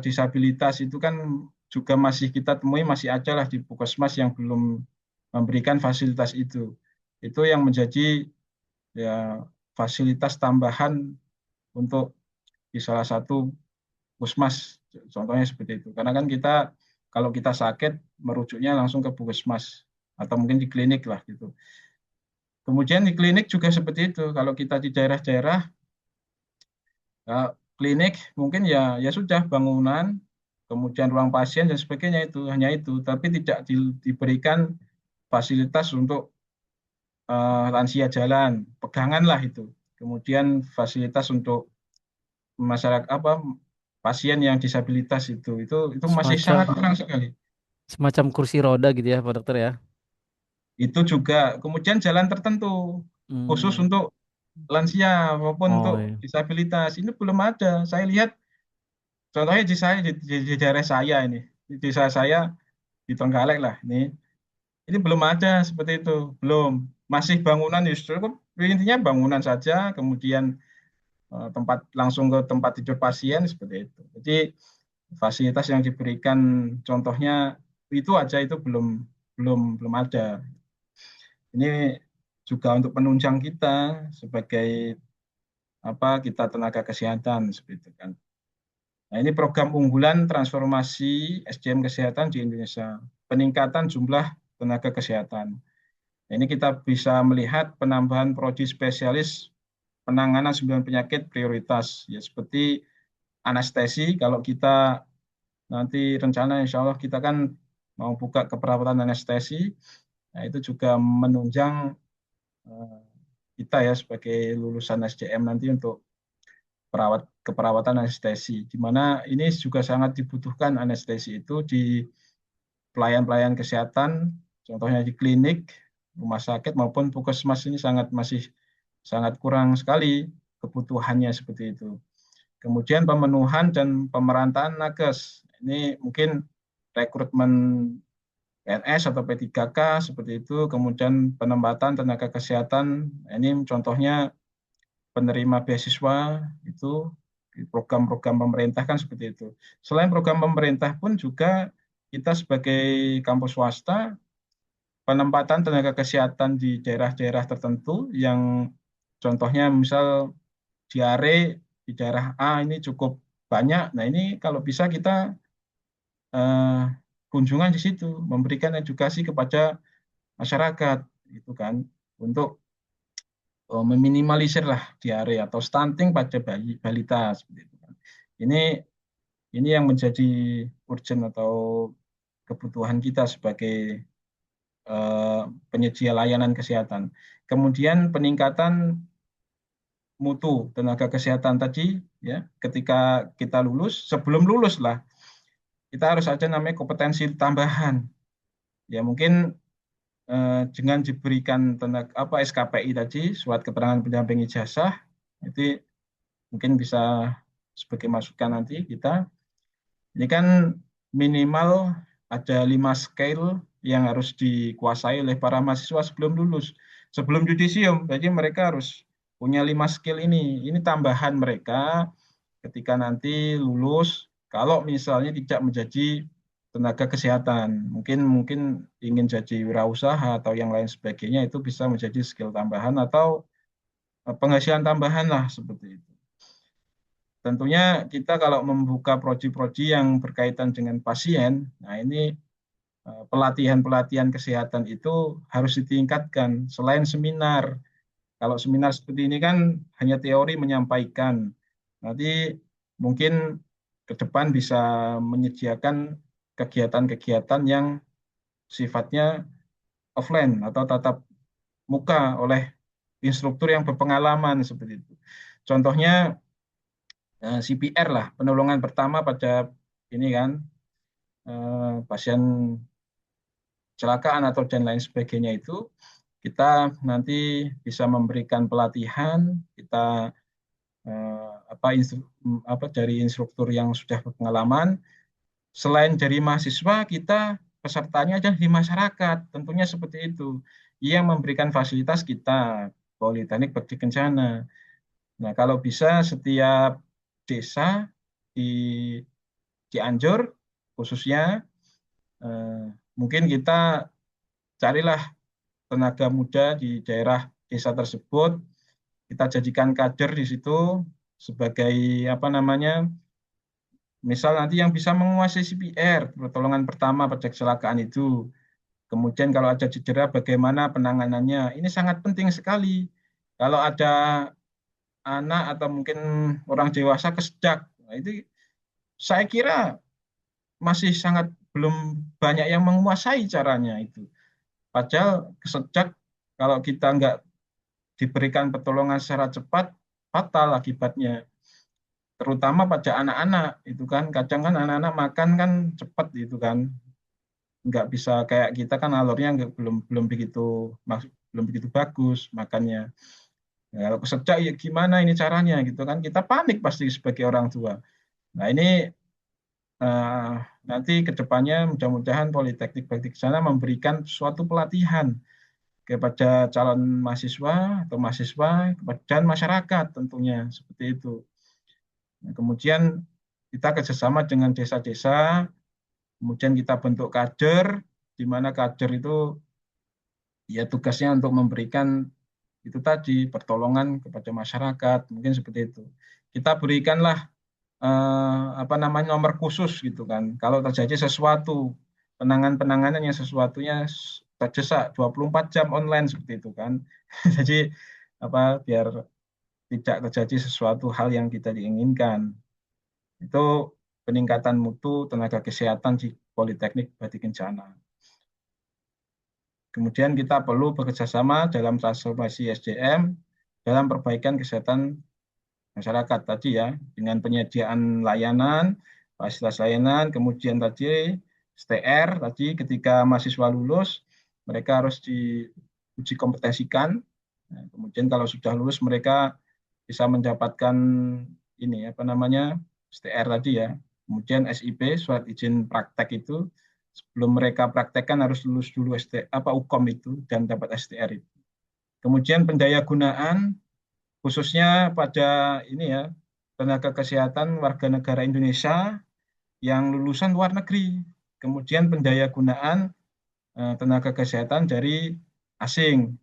disabilitas itu kan juga masih kita temui masih ada lah di puskesmas yang belum memberikan fasilitas itu. Itu yang menjadi ya fasilitas tambahan untuk di salah satu puskesmas, contohnya seperti itu. Karena kan kita kalau kita sakit merujuknya langsung ke puskesmas atau mungkin di klinik lah gitu. Kemudian di klinik juga seperti itu. Kalau kita di daerah-daerah, ya, klinik mungkin ya sudah bangunan, kemudian ruang pasien dan sebagainya itu hanya itu, tapi tidak diberikan fasilitas untuk lansia jalan, pegangan lah itu. Kemudian fasilitas untuk masyarakat pasien yang disabilitas itu masih sangat Semacam kurang sekali. semacam kursi roda gitu ya, Pak Dokter ya. Itu juga kemudian jalan tertentu khusus Hmm. untuk lansia maupun untuk Oh iya. disabilitas ini belum ada. Saya lihat contohnya di saya di daerah saya ini, di desa saya di Trenggalek lah ini belum ada seperti itu, belum. Masih bangunan justru intinya bangunan saja, kemudian tempat langsung ke tempat tidur pasien seperti itu. Jadi fasilitas yang diberikan contohnya itu aja itu belum belum belum ada. Ini juga untuk penunjang kita sebagai kita tenaga kesehatan seperti itu kan. Nah, ini program unggulan transformasi SDM kesehatan di Indonesia. Peningkatan jumlah tenaga kesehatan. Nah, ini kita bisa melihat penambahan prodi spesialis penanganan 9 penyakit prioritas. Ya, seperti anestesi, kalau kita nanti rencana insya Allah kita kan mau buka keperawatan anestesi, nah itu juga menunjang eh, kita ya sebagai lulusan SDM nanti untuk keperawatan anestesi, di mana ini juga sangat dibutuhkan anestesi itu di pelayan-pelayan kesehatan, contohnya di klinik, rumah sakit maupun puskesmas ini masih sangat kurang sekali kebutuhannya seperti itu. Kemudian pemenuhan dan pemerataan nakes. Ini mungkin rekrutmen PNS atau P3K seperti itu, kemudian penempatan tenaga kesehatan. Ini contohnya penerima beasiswa itu program-program pemerintah kan seperti itu. Selain program pemerintah pun juga kita sebagai kampus swasta penempatan tenaga kesehatan di daerah-daerah tertentu yang contohnya misal diare di daerah A ini cukup banyak. Nah, ini kalau bisa kita eh, kunjungan di situ, memberikan edukasi kepada masyarakat gitu kan untuk meminimalisir lah diare atau stunting pada balita seperti itu kan. Ini ini yang menjadi urgent atau kebutuhan kita sebagai eh, penyedia layanan kesehatan. Kemudian peningkatan mutu tenaga kesehatan tadi ya ketika kita lulus, sebelum lulus lah kita harus ada namanya kompetensi tambahan. Ya mungkin dengan diberikan tenaga SKPI tadi, surat keterangan pendamping ijazah, itu mungkin bisa sebagai masukan nanti kita. Ini kan minimal ada 5 skill yang harus dikuasai oleh para mahasiswa sebelum lulus, sebelum yudisium. Jadi mereka harus punya 5 skill ini. Ini tambahan mereka ketika nanti lulus. Kalau misalnya tidak menjadi tenaga kesehatan, mungkin mungkin ingin jadi wirausaha atau yang lain sebagainya itu bisa menjadi skill tambahan atau penghasilan tambahan lah seperti itu. Tentunya kita kalau membuka prodi-prodi yang berkaitan dengan pasien, nah ini pelatihan-pelatihan kesehatan itu harus ditingkatkan. Selain seminar, kalau seminar seperti ini kan hanya teori menyampaikan. Nanti mungkin ke depan bisa menyediakan kegiatan-kegiatan yang sifatnya offline atau tatap muka oleh instruktur yang berpengalaman seperti itu. Contohnya CPR lah, penolongan pertama pada ini kan pasien kecelakaan atau dan lain sebagainya itu kita nanti bisa memberikan pelatihan, kita dari instruktur yang sudah berpengalaman. Selain dari mahasiswa, kita pesertanya adalah di masyarakat, tentunya seperti itu. Yang memberikan fasilitas kita, Politeknik Bakti Kencana. Nah, kalau bisa setiap desa di Cianjur khususnya, eh, mungkin kita carilah tenaga muda di daerah desa tersebut, kita jadikan kader di situ sebagai apa namanya, misal nanti yang bisa menguasai CPR, pertolongan pertama pada kecelakaan itu. Kemudian kalau ada cedera, bagaimana penanganannya? Ini sangat penting sekali. Kalau ada anak atau mungkin orang dewasa kesedak, nah, itu saya kira masih sangat belum banyak yang menguasai caranya itu. Padahal kesedak kalau kita nggak diberikan pertolongan secara cepat, fatal akibatnya. Terutama pada anak-anak itu kan, kadang kan anak-anak makan kan cepat itu kan, nggak bisa kayak kita kan alurnya nggak, belum begitu belum begitu bagus makannya. Ya, kalau kesedak ya gimana ini caranya gitu kan, kita panik pasti sebagai orang tua. Nah ini eh, nanti ke depannya mudah-mudahan Politeknik Bakti Kencana memberikan suatu pelatihan kepada calon mahasiswa atau mahasiswa dan masyarakat tentunya seperti itu. Nah, kemudian kita kerjasama dengan desa-desa, kemudian kita bentuk kader, di mana kader itu ya tugasnya untuk memberikan itu tadi pertolongan kepada masyarakat, mungkin seperti itu. Kita berikanlah apa namanya nomor khusus gitu kan. Kalau terjadi sesuatu, penanganan yang sesuatunya terdesak 24 jam online seperti itu kan. Jadi apa biar tidak terjadi sesuatu hal yang tidak diinginkan. Itu peningkatan mutu tenaga kesehatan di Politeknik Bati Kencana. Kemudian kita perlu bekerja sama dalam transformasi SDM dalam perbaikan kesehatan masyarakat tadi ya, dengan penyediaan layanan, fasilitas layanan, kemudian tadi STR tadi ketika mahasiswa lulus mereka harus diuji kompetensikan. Nah, kemudian kalau sudah lulus mereka bisa mendapatkan ini apa namanya STR tadi ya. Kemudian SIP surat izin praktek itu sebelum mereka praktekkan harus lulus dulu apa UKOM itu dan dapat STR itu. Kemudian pendaya gunaan khususnya pada ini ya tenaga kesehatan warga negara Indonesia yang lulusan luar negeri. Kemudian pendaya gunaan tenaga kesehatan dari asing.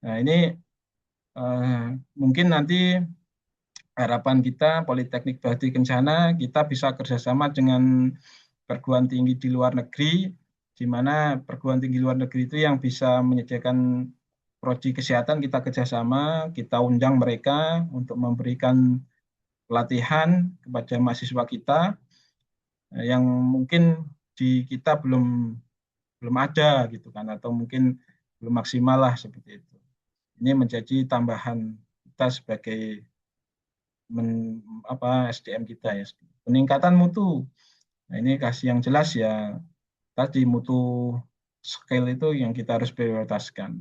Nah, ini mungkin nanti harapan kita Politeknik Bakti Kencana kita bisa kerjasama dengan perguruan tinggi di luar negeri, di mana perguruan tinggi luar negeri itu yang bisa menyediakan prodi kesehatan kita kerjasama, kita undang mereka untuk memberikan pelatihan kepada mahasiswa kita yang mungkin di kita belum belum ada gitu kan, atau mungkin belum maksimal lah seperti itu. Ini menjadi tambahan kita sebagai men, apa SDM kita ya. Peningkatan mutu. Nah, ini kasih yang jelas ya. Tadi mutu skill itu yang kita harus prioritaskan.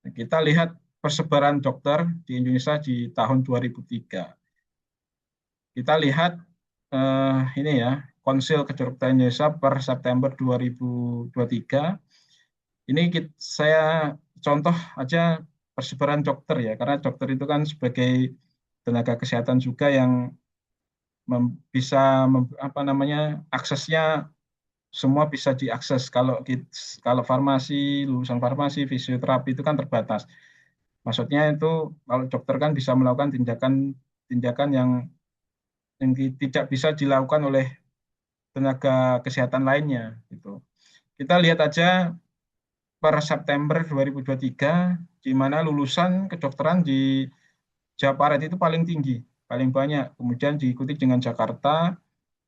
Nah, kita lihat persebaran dokter di Indonesia di tahun 2003. Kita lihat ini ya, Konsil Kedokteran Indonesia per September 2023. Ini saya contoh aja persebaran dokter ya, karena dokter itu kan sebagai tenaga kesehatan juga yang bisa apa namanya aksesnya semua bisa diakses. Kalau farmasi, lulusan farmasi, fisioterapi itu kan terbatas. Maksudnya itu kalau dokter kan bisa melakukan tindakan yang tidak bisa dilakukan oleh tenaga kesehatan lainnya gitu. Kita lihat aja per September 2023 di mana lulusan kedokteran di Jawa Barat itu paling tinggi, paling banyak. Kemudian diikuti dengan Jakarta,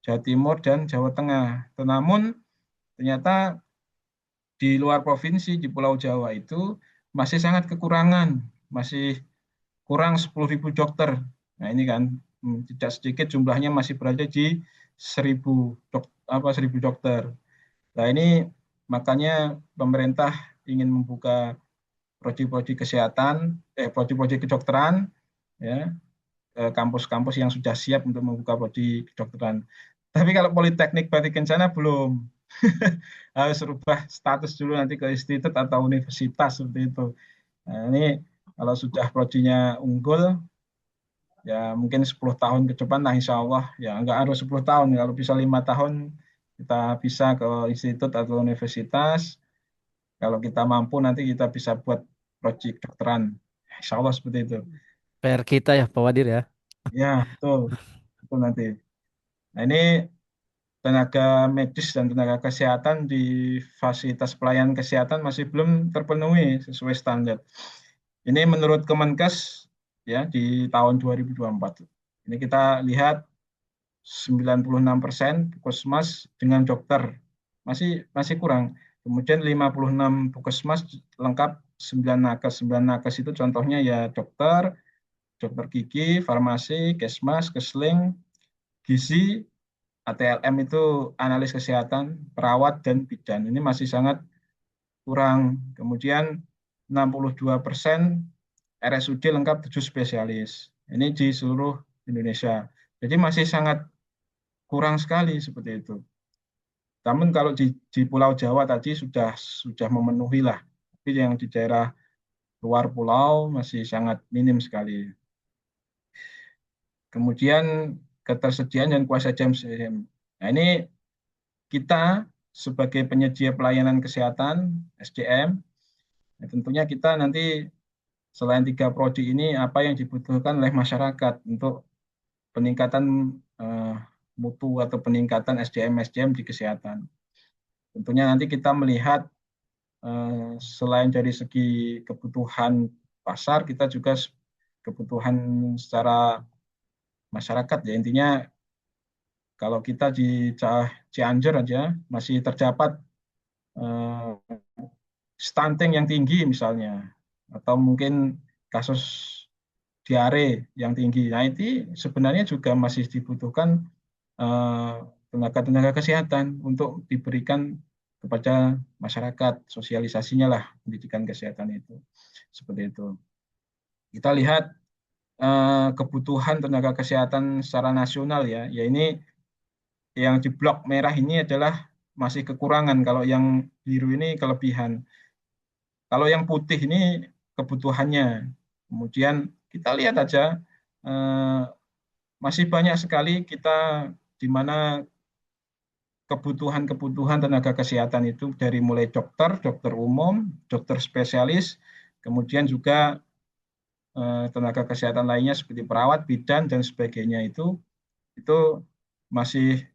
Jawa Timur dan Jawa Tengah. Namun ternyata di luar provinsi di Pulau Jawa itu masih sangat kekurangan, masih kurang 10.000 dokter. Nah, ini kan tidak sedikit jumlahnya masih berada di 1.000 1.000 dokter. Nah, ini makanya pemerintah ingin membuka prodi-prodi kesehatan, prodi-prodi kedokteran, ya, kampus-kampus yang sudah siap untuk membuka prodi kedokteran. Tapi kalau Politeknik Bati Kencana belum. Harus rubah status dulu nanti ke institut atau universitas seperti itu. Nah, ini kalau sudah prodinya unggul, Ya mungkin 10 tahun ke depan lah insya Allah. Ya nggak harus 10 tahun, kalau bisa 5 tahun kita bisa ke institut atau universitas. Kalau kita mampu nanti kita bisa buat proyek dokteran. Insya Allah seperti itu. PR kita ya Pak Wadir ya. Ya betul, betul nanti. Nah ini tenaga medis dan tenaga kesehatan di fasilitas pelayanan kesehatan masih belum terpenuhi sesuai standar. Ini menurut Kemenkes ya di tahun 2024. Ini kita lihat 96% puskesmas dengan dokter masih masih kurang. Kemudian 56 puskesmas lengkap 9 nakes. 9 nakes itu contohnya ya dokter, dokter gigi, farmasi, kesmas, kesling, gizi, ATLM itu analis kesehatan, perawat, dan bidan. Ini masih sangat kurang. Kemudian 62% RSUD lengkap 7 spesialis. Ini di seluruh Indonesia. Jadi masih sangat kurang sekali seperti itu. Namun kalau di Pulau Jawa tadi sudah memenuhi lah. Tapi yang di daerah luar pulau masih sangat minim sekali. Kemudian ketersediaan dan kuasa jam. Nah ini kita sebagai penyedia pelayanan kesehatan SDM, ya tentunya kita nanti selain tiga prodi ini apa yang dibutuhkan oleh masyarakat untuk peningkatan eh, mutu atau peningkatan SDM di kesehatan. Tentunya nanti kita melihat selain dari segi kebutuhan pasar, kita juga kebutuhan secara masyarakat ya. Intinya kalau kita di Cianjur aja masih terdapat eh, stunting yang tinggi misalnya, atau mungkin kasus diare yang tinggi. Nah, itu sebenarnya juga masih dibutuhkan eh, tenaga-tenaga kesehatan untuk diberikan kepada masyarakat, sosialisasinya lah pendidikan kesehatan itu. Seperti itu. Kita lihat kebutuhan tenaga kesehatan secara nasional ya. Ya ini yang di blok merah ini adalah masih kekurangan, kalau yang biru ini kelebihan. Kalau yang putih ini kebutuhannya. Kemudian kita lihat aja eh, masih banyak sekali kita di mana kebutuhan-kebutuhan tenaga kesehatan itu dari mulai dokter, dokter umum, dokter spesialis, kemudian juga tenaga kesehatan lainnya seperti perawat, bidan dan sebagainya itu masih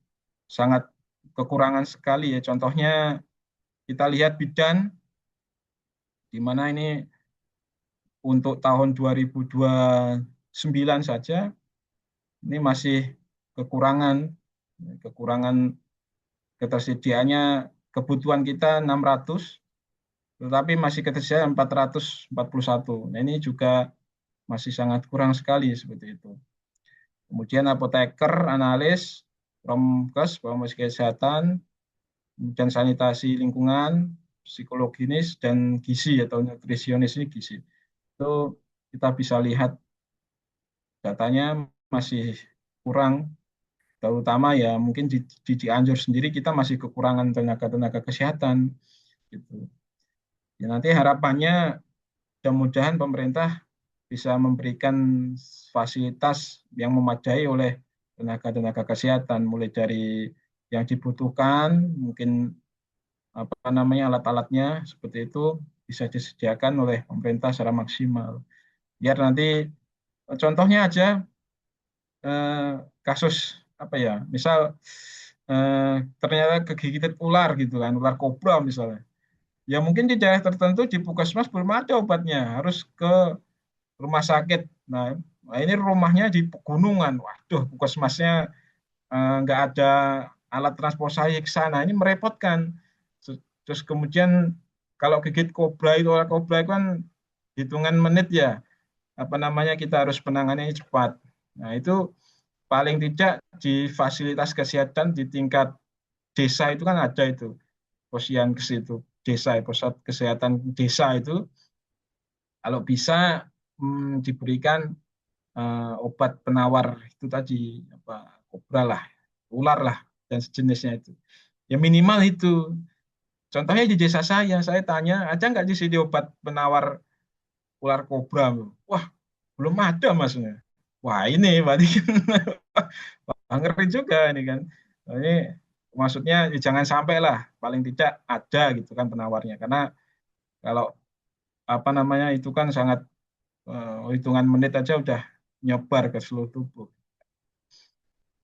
sangat kekurangan sekali ya. Contohnya kita lihat bidan di mana ini untuk tahun 2029 saja ini masih kekurangan kekurangan ketersediaannya, kebutuhan kita 600 tetapi masih ketersediaan 441. Nah, ini juga masih sangat kurang sekali seperti itu. Kemudian apoteker, analis, promkes, promosi kesehatan, kemudian sanitasi lingkungan, psikologinis, dan gizi atau nutrisionis ini gizi. Itu kita bisa lihat datanya masih kurang, terutama ya mungkin di Cianjur sendiri kita masih kekurangan tenaga-tenaga kesehatan gitu. Ya, nanti harapannya mudah-mudahan pemerintah bisa memberikan fasilitas yang memadai oleh tenaga-tenaga kesehatan, mulai dari yang dibutuhkan, mungkin apa namanya alat-alatnya seperti itu bisa disediakan oleh pemerintah secara maksimal. Biar nanti contohnya aja eh, kasus apa ya, misal ternyata kegigitan ular gitu kan, ular kobra misalnya. Ya mungkin di daerah tertentu di puskesmas belum ada obatnya, harus ke rumah sakit. Nah, ini rumahnya di pegunungan. Waduh, puskesmasnya nggak ada alat transportasi ke sana. Ini merepotkan. Terus kemudian kalau gigit kobra itu, oleh kobra itu kan hitungan menit ya. Apa namanya kita harus penanganannya cepat. Nah, itu paling tidak di fasilitas kesehatan di tingkat desa itu kan ada itu posyandu itu desa, pusat kesehatan desa itu kalau bisa diberikan obat penawar itu tadi apa kobra lah, ular lah dan sejenisnya itu. Ya minimal itu. Contohnya di desa saya tanya, ada nggak di sini obat penawar ular kobra? Wah, belum ada maksudnya. wah ini berarti wah, ngeri juga ini kan. Nah, ini maksudnya ya jangan sampai lah, paling tidak ada gitu kan penawarnya. Karena kalau apa namanya itu kan sangat hitungan menit aja udah nyebar ke seluruh tubuh.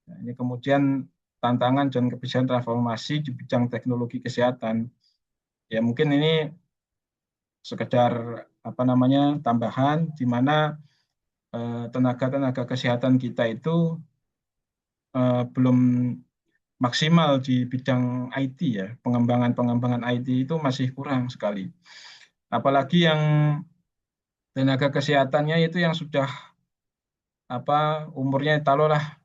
Nah, ini kemudian tantangan dan kebijakan transformasi di bidang teknologi kesehatan. Ya mungkin ini sekedar apa namanya tambahan di mana tenaga-tenaga kesehatan kita itu belum maksimal di bidang IT ya, pengembangan-pengembangan IT itu masih kurang sekali. Apalagi yang tenaga kesehatannya itu yang sudah apa umurnya taruhlah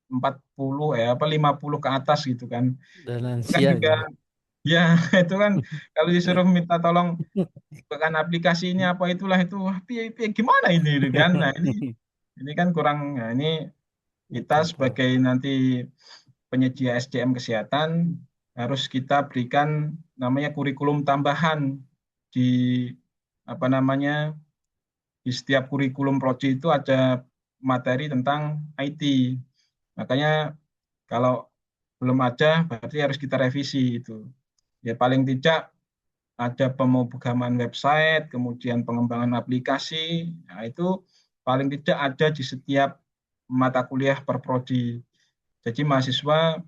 40 ya apa 50 ke atas gitu kan. Dan Itu kan lansia juga gitu. ya itu kan kalau disuruh minta tolong bukan aplikasi ini apa itulah itu wah, gimana ini gitu kan. Nah, ini kan kurang. Nah, ini kita Betul, betul. sebagai nanti penyedia SDM kesehatan harus kita berikan namanya kurikulum tambahan di apa namanya di setiap kurikulum prodi itu ada materi tentang IT. Makanya kalau belum ada berarti harus kita revisi itu. Ya paling tidak ada pemrograman website, kemudian pengembangan aplikasi. Nah, itu paling tidak ada di setiap mata kuliah per prodi. Jadi mahasiswa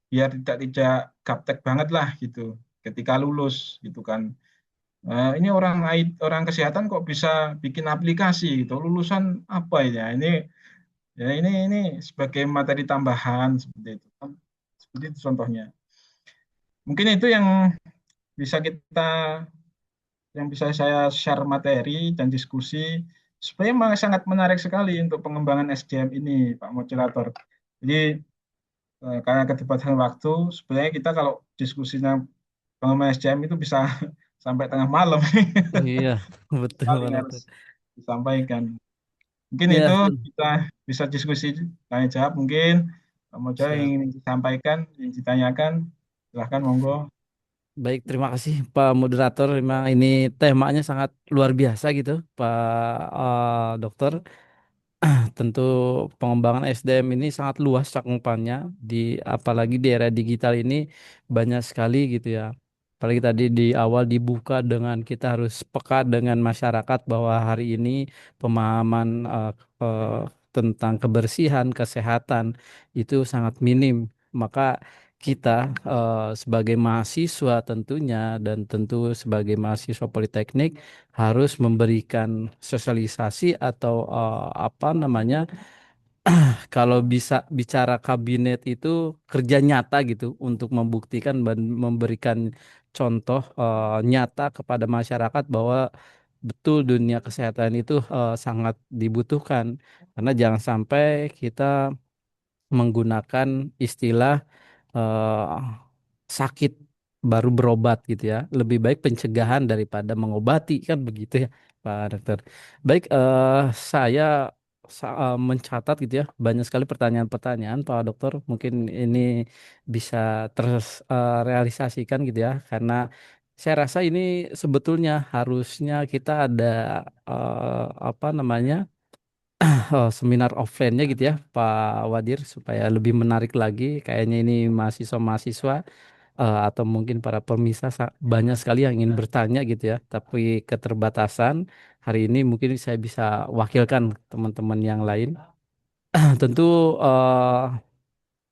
biar tidak gaptek banget lah gitu ketika lulus gitu kan. Ini orang kesehatan kok bisa bikin aplikasi gitu. Lulusan apa ini? Ya, ini sebagai materi tambahan seperti itu kan. Seperti itu contohnya. Mungkin itu bisa kita yang bisa saya share materi dan diskusi. Sebenarnya memang sangat menarik sekali untuk pengembangan SDM ini, Pak Moderator. Jadi karena keterbatasan waktu, sebenarnya kita kalau diskusinya pengembangan SDM itu bisa sampai tengah malam. Iya, betul Paling Pak harus Dokter. disampaikan. Mungkin itu Ya, kita bisa diskusi tanya jawab mungkin. Mau jawab yang siap. ingin disampaikan, yang ditanyakan, silahkan monggo. Baik, terima kasih Pak Moderator. Memang ini temanya sangat luar biasa gitu, Pak Dokter. Tentu pengembangan SDM ini sangat luas cakupannya di apalagi di era digital ini banyak sekali gitu ya. Apalagi tadi di awal dibuka dengan kita harus peka dengan masyarakat bahwa hari ini pemahaman eh, tentang kebersihan, kesehatan itu sangat minim. Maka kita sebagai mahasiswa tentunya dan tentu sebagai mahasiswa politeknik harus memberikan sosialisasi atau apa namanya kalau bisa bicara kabinet itu kerja nyata gitu untuk membuktikan dan memberikan contoh nyata kepada masyarakat bahwa betul dunia kesehatan itu sangat dibutuhkan karena jangan sampai kita menggunakan istilah eh, sakit baru berobat gitu ya. Lebih baik pencegahan daripada mengobati kan begitu ya, Pak Dokter. Baik, saya mencatat gitu ya banyak sekali pertanyaan-pertanyaan Pak Dokter. Mungkin ini bisa terrealisasikan gitu ya karena saya rasa ini sebetulnya harusnya kita ada apa namanya seminar offline-nya gitu ya Pak Wadir supaya lebih menarik lagi. Kayaknya ini mahasiswa-mahasiswa atau mungkin para pemirsa banyak sekali yang ingin bertanya gitu ya. Tapi keterbatasan hari ini mungkin saya bisa wakilkan teman-teman yang lain. Tentu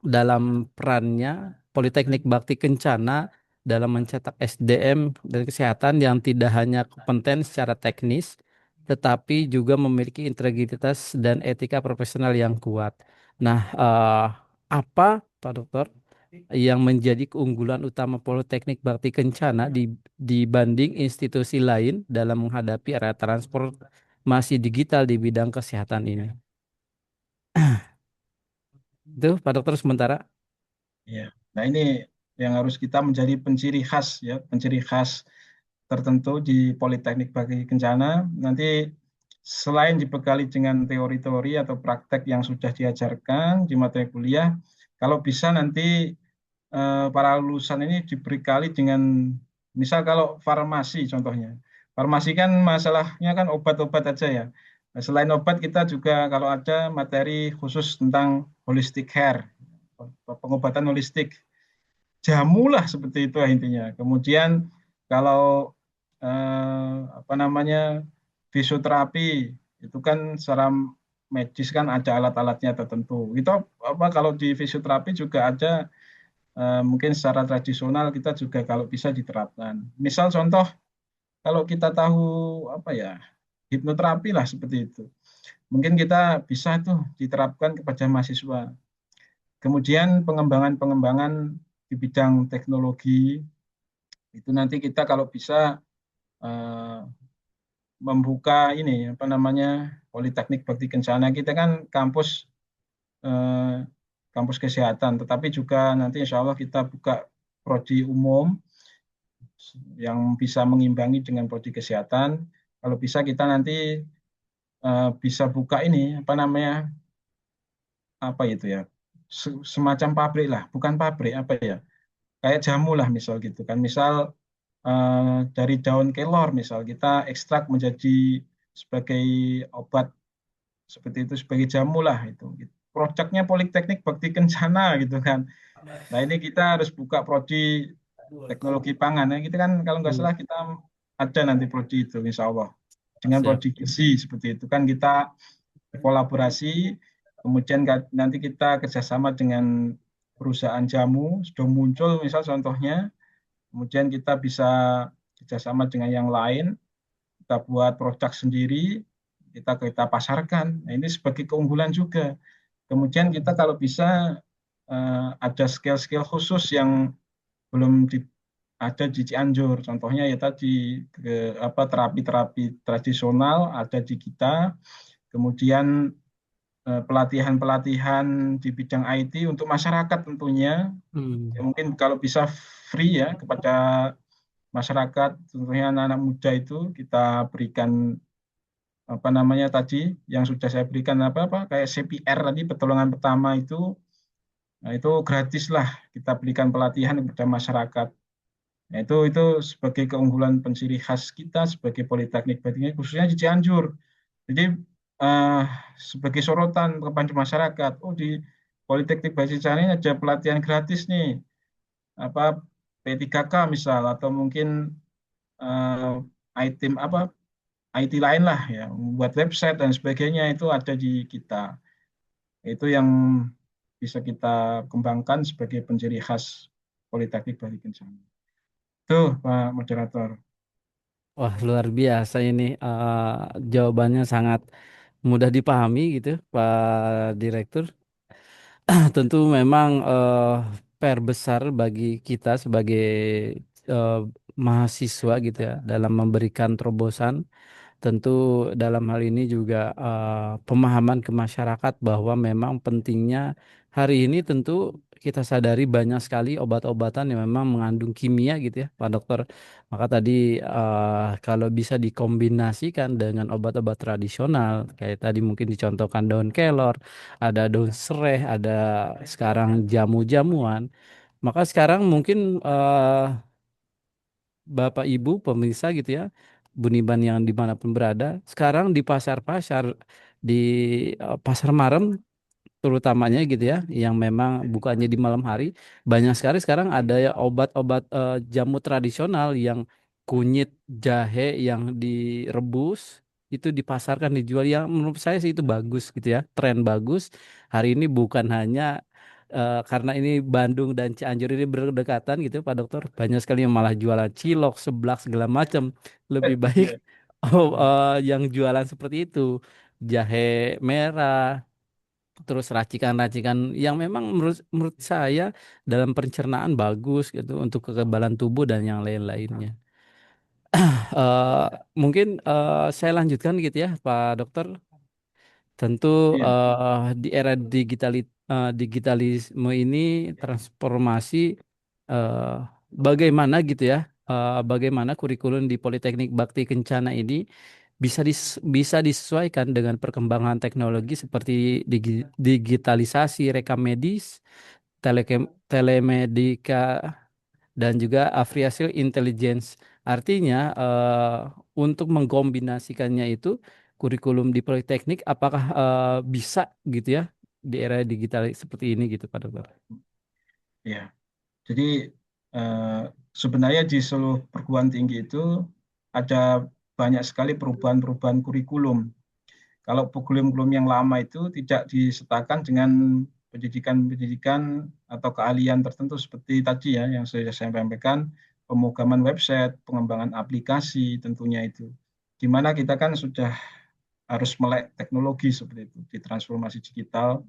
dalam perannya Politeknik Bakti Kencana dalam mencetak SDM dan kesehatan yang tidak hanya kompeten secara teknis, tetapi juga memiliki integritas dan etika profesional yang kuat. Nah, apa, Pak Dokter, yang menjadi keunggulan utama Politeknik Bakti Kencana dibanding institusi lain dalam menghadapi era transformasi digital di bidang kesehatan ini? Itu, Pak Dokter, sementara. Ya. Nah, ini yang harus kita menjadi penciri khas ya, penciri khas tertentu di Politeknik Bagi Kencana. Nanti selain dibekali dengan teori-teori atau praktek yang sudah diajarkan di materi kuliah, kalau bisa nanti para lulusan ini dibekali dengan misal kalau farmasi contohnya. Farmasi kan masalahnya kan obat-obat aja ya. Nah, selain obat kita juga kalau ada materi khusus tentang holistic care, pengobatan holistik, jamu lah seperti itu lah intinya. Kemudian kalau apa namanya fisioterapi itu kan secara medis kan ada alat-alatnya tertentu. Itu apa kalau di fisioterapi juga ada mungkin secara tradisional kita juga kalau bisa diterapkan. Misal contoh kalau kita tahu apa ya hipnoterapi lah seperti itu. Mungkin kita bisa tuh diterapkan kepada mahasiswa. Kemudian pengembangan-pengembangan di bidang teknologi itu nanti kita kalau bisa eh, membuka ini apa namanya Politeknik Bakti Kencana kita kan eh, kampus kesehatan, tetapi juga nanti insya Allah kita buka prodi umum yang bisa mengimbangi dengan prodi kesehatan. Kalau bisa kita nanti bisa buka ini apa namanya apa itu ya semacam pabrik lah, bukan pabrik apa ya kayak jamu lah misal gitu kan. Misal dari daun kelor misal kita ekstrak menjadi sebagai obat seperti itu sebagai jamu lah itu. Produknya Politeknik Bakti Kencana gitu kan. Nah ini kita harus buka prodi teknologi pangan ya. Kita kan kalau nggak Hmm, salah kita ada nanti prodi itu insya Allah dengan siap. prodi gizi seperti itu kan kita kolaborasi kemudian nanti kita kerjasama dengan perusahaan jamu sudah muncul misal contohnya kemudian kita bisa kerjasama dengan yang lain kita buat produk sendiri kita pasarkan. Nah ini sebagai keunggulan juga. Kemudian kita kalau bisa ada skill-skill khusus yang belum ada di Cianjur. Contohnya ya tadi apa terapi-terapi tradisional ada di kita. Kemudian pelatihan-pelatihan di bidang IT untuk masyarakat tentunya. Ya, Hmm. mungkin kalau bisa free ya kepada masyarakat, tentunya anak-anak muda itu kita berikan apa namanya tadi yang sudah saya berikan apa-apa kayak CPR tadi pertolongan pertama itu. Nah, itu gratis lah kita berikan pelatihan kepada masyarakat. Nah, itu sebagai keunggulan penciri khas kita sebagai Politeknik Batingan khususnya di Cianjur. Jadi eh, sebagai sorotan kepada masyarakat, oh di Politeknik Batingan ini ada pelatihan gratis nih, apa P3K misal atau mungkin item apa IT lain lah ya, buat website dan sebagainya itu ada di kita. Itu yang bisa kita kembangkan sebagai penciri khas Politeknik Bali Kencana. Tuh, Pak Moderator. Wah, luar biasa ini. Jawabannya sangat mudah dipahami gitu, Pak Direktur. Tentu memang PR besar bagi kita sebagai eh, mahasiswa gitu ya dalam memberikan terobosan. Tentu dalam hal ini juga pemahaman ke masyarakat bahwa memang pentingnya hari ini tentu kita sadari banyak sekali obat-obatan yang memang mengandung kimia gitu ya, Pak Dokter. Maka tadi kalau bisa dikombinasikan dengan obat-obat tradisional, kayak tadi mungkin dicontohkan daun kelor, ada daun sereh, ada sekarang jamu-jamuan. Maka sekarang mungkin Bapak Ibu pemirsa gitu ya, Buniban yang dimanapun berada, sekarang di pasar-pasar, di pasar malam terutamanya gitu ya, yang memang bukannya di malam hari, banyak sekali sekarang ada ya obat-obat jamu tradisional yang kunyit jahe yang direbus itu dipasarkan dijual yang menurut saya sih itu bagus gitu ya, tren bagus. Hari ini bukan hanya karena ini Bandung dan Cianjur ini berdekatan gitu Pak Dokter, banyak sekali yang malah jualan cilok, seblak segala macam. Lebih baik Iya. yang jualan seperti itu, jahe merah, terus racikan-racikan yang memang menurut menurut saya dalam pencernaan bagus gitu untuk kekebalan tubuh dan yang lain-lainnya. Eh, Mungkin saya lanjutkan gitu ya, Pak Dokter. Tentu Iya. di era digitalisme ini transformasi eh, bagaimana gitu ya, bagaimana kurikulum di Politeknik Bakti Kencana ini bisa disesuaikan dengan perkembangan teknologi seperti digitalisasi rekam medis, telemedika dan juga artificial intelligence. Artinya untuk mengkombinasikannya itu kurikulum di Politeknik, apakah bisa gitu ya di era digital seperti ini gitu Pak Dokter? Ya, jadi eh, sebenarnya di seluruh perguruan tinggi itu ada banyak sekali perubahan-perubahan kurikulum. Kalau kurikulum yang lama itu tidak disertakan dengan pendidikan-pendidikan atau keahlian tertentu seperti tadi ya yang sudah saya sampaikan, pemrograman website, pengembangan aplikasi tentunya itu. Di mana kita kan sudah harus melek teknologi seperti itu di transformasi digital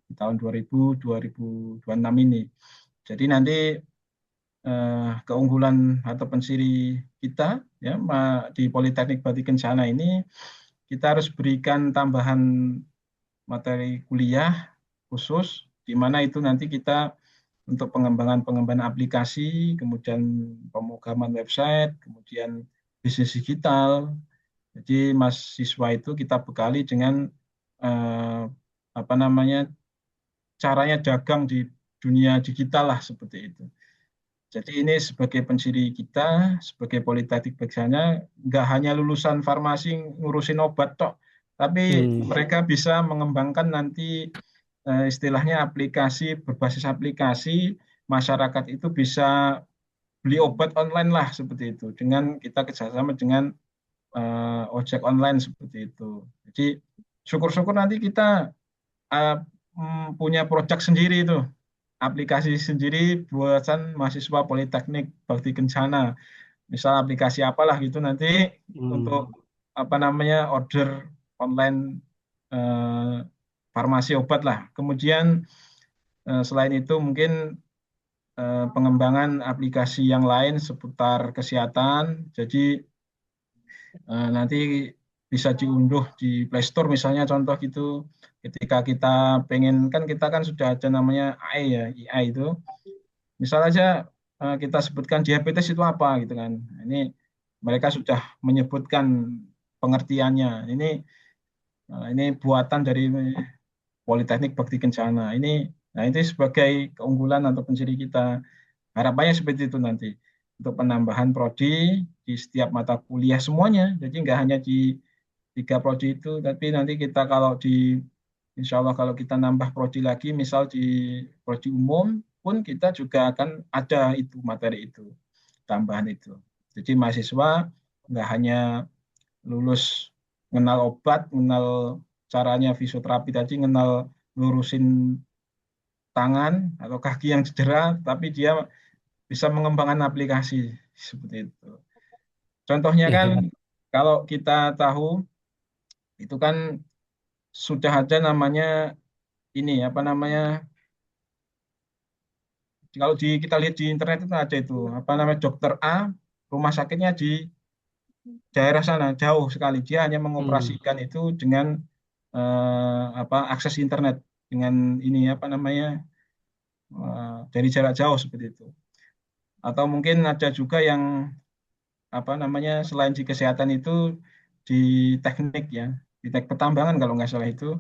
di tahun 2000 2026 ini. Jadi nanti keunggulan atau pensiri kita ya di Politeknik Bati Kencana ini kita harus berikan tambahan materi kuliah khusus di mana itu nanti kita untuk pengembangan-pengembangan aplikasi, kemudian pemrograman website, kemudian bisnis digital. Jadi mahasiswa itu kita bekali dengan eh, apa namanya caranya dagang di dunia digital lah seperti itu. Jadi ini sebagai pensiri kita, sebagai politeknik biasanya nggak hanya lulusan farmasi ngurusin obat tok, tapi Hmm. mereka bisa mengembangkan nanti istilahnya aplikasi berbasis aplikasi, masyarakat itu bisa beli obat online lah seperti itu dengan kita kerjasama dengan ojek online seperti itu. Jadi syukur-syukur nanti kita eh, punya produk sendiri itu, aplikasi sendiri buatan mahasiswa Politeknik Bakti Kencana. Misal aplikasi apalah gitu nanti untuk Hmm. apa namanya order online eh, farmasi obat lah. Kemudian selain itu mungkin pengembangan aplikasi yang lain seputar kesehatan. Jadi nanti bisa diunduh di Play Store misalnya contoh gitu. Ketika kita pengen kan kita kan sudah ada namanya AI ya, AI itu. Misal aja kita sebutkan diabetes itu apa gitu kan. Nah, ini mereka sudah menyebutkan pengertiannya. Ini buatan dari Politeknik Bakti Kencana. Nah ini sebagai keunggulan atau penciri kita. Harapannya seperti itu nanti untuk penambahan prodi di setiap mata kuliah semuanya. Jadi nggak hanya di tiga prodi itu, tapi nanti kita kalau insya Allah kalau kita nambah prodi lagi, misal di prodi umum pun kita juga akan ada itu materi itu, tambahan itu. Jadi mahasiswa nggak hanya lulus mengenal obat, mengenal caranya fisioterapi tadi, mengenal lurusin tangan atau kaki yang cedera, tapi dia bisa mengembangkan aplikasi seperti itu. Contohnya kan Iya. kalau kita tahu itu kan sudah ada namanya ini apa namanya kalau kita lihat di internet itu ada itu apa namanya dokter A rumah sakitnya di daerah sana jauh sekali dia hanya Hmm. mengoperasikan itu dengan apa akses internet dengan ini apa namanya dari jarak jauh seperti itu atau mungkin ada juga yang apa namanya selain di kesehatan itu di teknik ya di teknik pertambangan kalau nggak salah itu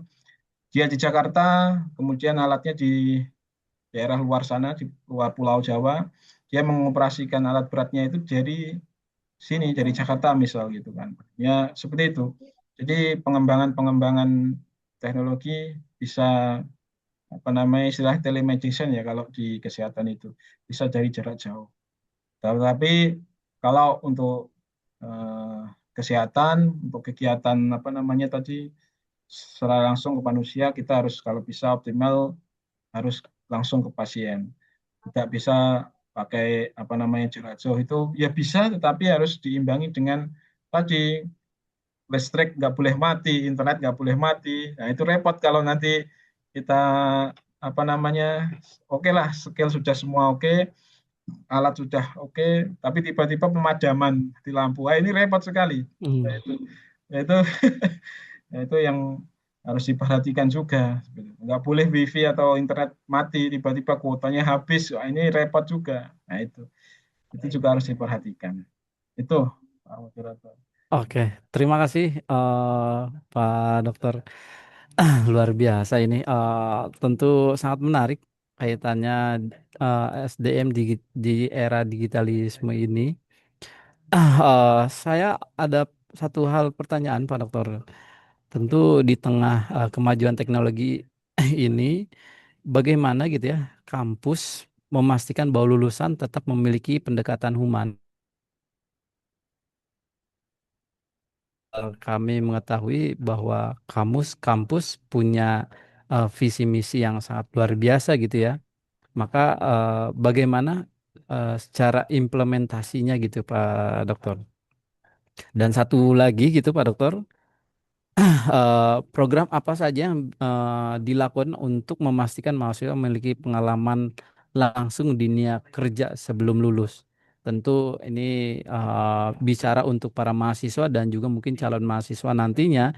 dia di Jakarta kemudian alatnya di daerah luar sana di luar Pulau Jawa dia mengoperasikan alat beratnya itu dari sini dari Jakarta misal gitu kan ya seperti itu jadi pengembangan-pengembangan teknologi bisa apa namanya istilah telemedicine ya kalau di kesehatan itu bisa dari jarak jauh tapi kalau untuk eh, kesehatan, untuk kegiatan apa namanya tadi secara langsung ke manusia kita harus kalau bisa optimal harus langsung ke pasien. Tidak bisa pakai apa namanya jarak jauh itu ya bisa tetapi harus diimbangi dengan tadi listrik nggak boleh mati, internet nggak boleh mati. Nah itu repot kalau nanti kita apa namanya oke lah skill sudah semua oke alat sudah oke, tapi tiba-tiba pemadaman di lampu. Ah, ini repot sekali. Nah, Hmm. itu nah, itu yang harus diperhatikan juga. Nggak boleh wifi atau internet mati, tiba-tiba kuotanya habis. Wah, ini repot juga. Nah, itu juga harus diperhatikan. Itu, Pak Moderator. Oke, terima kasih Pak Dokter. Luar biasa ini. Tentu sangat menarik kaitannya SDM di era digitalisme ini. Saya ada satu hal pertanyaan Pak Dokter. Tentu di tengah kemajuan teknologi ini, bagaimana gitu ya kampus memastikan bahwa lulusan tetap memiliki pendekatan human. Kami mengetahui bahwa kampus punya visi misi yang sangat luar biasa gitu ya. Maka bagaimana secara implementasinya gitu Pak Dokter? Dan satu lagi gitu Pak Dokter, program apa saja yang dilakukan untuk memastikan mahasiswa memiliki pengalaman langsung di dunia kerja sebelum lulus? Tentu ini bicara untuk para mahasiswa dan juga mungkin calon mahasiswa nantinya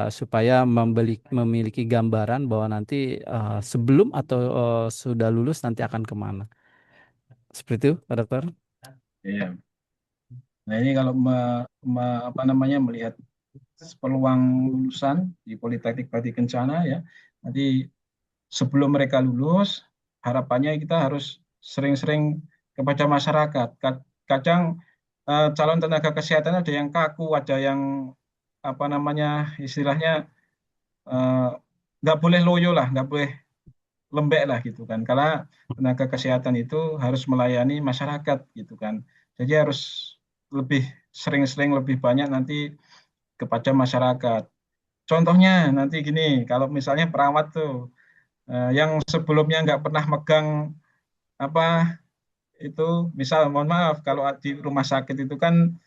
supaya memiliki gambaran bahwa nanti sebelum atau sudah lulus nanti akan kemana. Seperti itu, Pak Dokter. Iya. Nah ini kalau apa namanya melihat peluang lulusan di Politeknik Bati Kencana ya, nanti sebelum mereka lulus, harapannya kita harus sering-sering kepada masyarakat. Kadang calon tenaga kesehatan ada yang kaku, ada yang apa namanya istilahnya eh, nggak boleh loyo lah, nggak boleh lembek lah gitu kan. Karena tenaga kesehatan itu harus melayani masyarakat gitu kan. Jadi harus lebih sering-sering lebih banyak nanti kepada masyarakat. Contohnya nanti gini, kalau misalnya perawat tuh yang sebelumnya nggak pernah megang apa itu, misal mohon maaf kalau di rumah sakit itu kan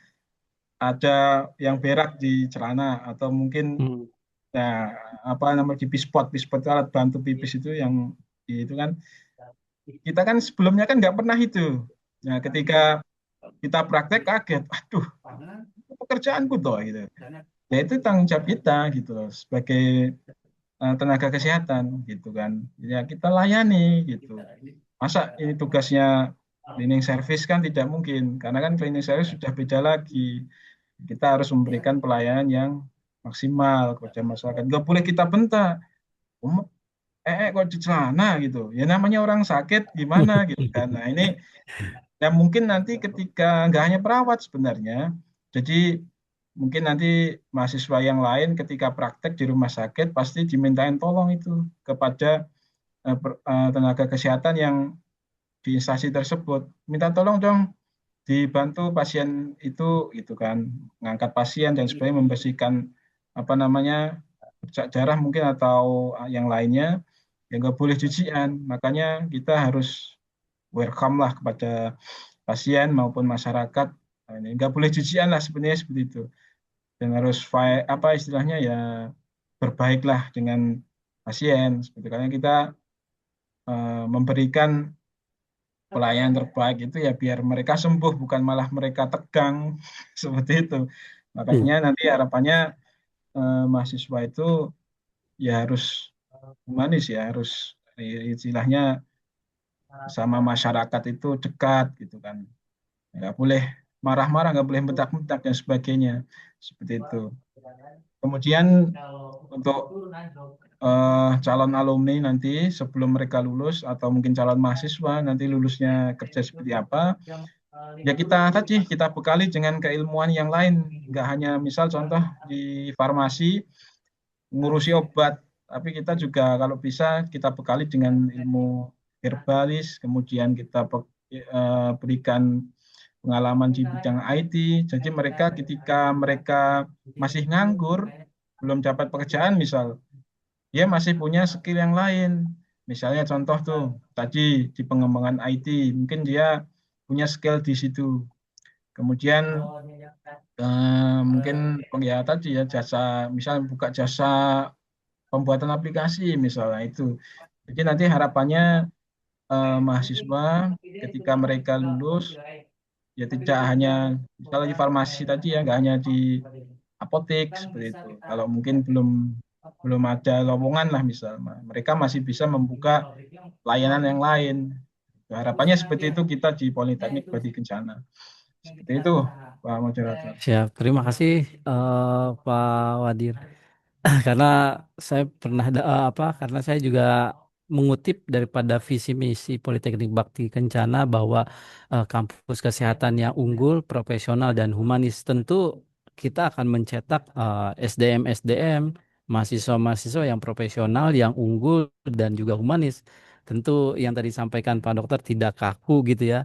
ada yang berak di celana atau mungkin Hmm. ya apa namanya di pispot, pispot itu alat bantu pipis itu yang itu kan kita kan sebelumnya kan nggak pernah itu. Nah, ketika kita praktek kaget, aduh, itu pekerjaanku toh gitu. Ya itu tanggung jawab kita gitu loh sebagai tenaga kesehatan gitu kan. Ya kita layani gitu. Masa ini tugasnya cleaning service kan tidak mungkin karena kan cleaning service sudah beda lagi. Kita harus memberikan pelayanan yang maksimal kepada masyarakat. Nggak boleh kita bentak. Kok di celana gitu. Ya namanya orang sakit gimana gitu kan. Nah ini ya mungkin nanti ketika nggak hanya perawat sebenarnya. Jadi mungkin nanti mahasiswa yang lain ketika praktek di rumah sakit pasti dimintain tolong itu kepada tenaga kesehatan yang di instansi tersebut. Minta tolong dong dibantu pasien itu gitu kan, ngangkat pasien dan sebagainya, membersihkan apa namanya bercak darah mungkin atau yang lainnya, ya nggak boleh cucian. Makanya kita harus welcome lah kepada pasien maupun masyarakat. Nah, ini nggak boleh cucian lah sebenarnya seperti itu. Dan harus apa istilahnya ya berbaiklah dengan pasien. Seperti karena kita memberikan pelayanan terbaik itu ya biar mereka sembuh bukan malah mereka tegang seperti itu. Hmm. Makanya nanti harapannya mahasiswa itu ya harus humanis ya harus istilahnya sama masyarakat itu dekat gitu kan. Nggak boleh marah-marah, nggak boleh bentak-bentak dan sebagainya seperti itu. Kemudian untuk calon alumni nanti sebelum mereka lulus atau mungkin calon mahasiswa nanti lulusnya kerja seperti apa, ya kita tadi kita bekali dengan keilmuan yang lain, nggak hanya misal contoh di farmasi ngurusi obat, tapi kita juga kalau bisa kita bekali dengan ilmu herbalis, kemudian kita berikan pengalaman di bidang IT. Jadi mereka ketika mereka masih nganggur, belum dapat pekerjaan misal, dia masih punya skill yang lain. Misalnya contoh tuh tadi di pengembangan IT, mungkin dia punya skill di situ. Kemudian mungkin ya tadi ya jasa, misal buka jasa pembuatan aplikasi misalnya itu. Jadi nanti harapannya mahasiswa ketika mereka lulus ya tidak hanya misalnya di farmasi tadi ya nggak hanya di apotek seperti itu. Kalau mungkin belum belum ada lowongan lah misal, mereka masih bisa membuka layanan yang lain. Harapannya seperti itu kita di Politeknik Badi Kencana. Seperti itu, Pak Moderator. Siap, terima kasih Pak Wadir. Karena saya pernah karena saya juga mengutip daripada visi misi Politeknik Bakti Kencana bahwa kampus kesehatan yang unggul, profesional dan humanis tentu kita akan mencetak SDM-SDM, mahasiswa-mahasiswa yang profesional, yang unggul dan juga humanis. Tentu yang tadi disampaikan Pak Dokter tidak kaku gitu ya.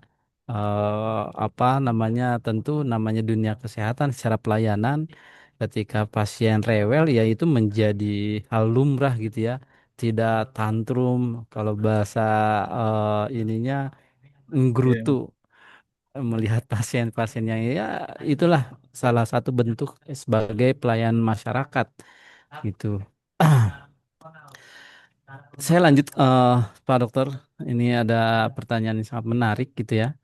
Apa namanya? Tentu namanya dunia kesehatan secara pelayanan. Ketika pasien rewel, ya itu menjadi hal lumrah gitu ya. Tidak tantrum, kalau bahasa ininya nggerutu Iya. melihat pasien-pasien yang ya itulah salah satu bentuk sebagai pelayan masyarakat gitu. Saya lanjut Pak Dokter, ini ada pertanyaan yang sangat menarik gitu ya.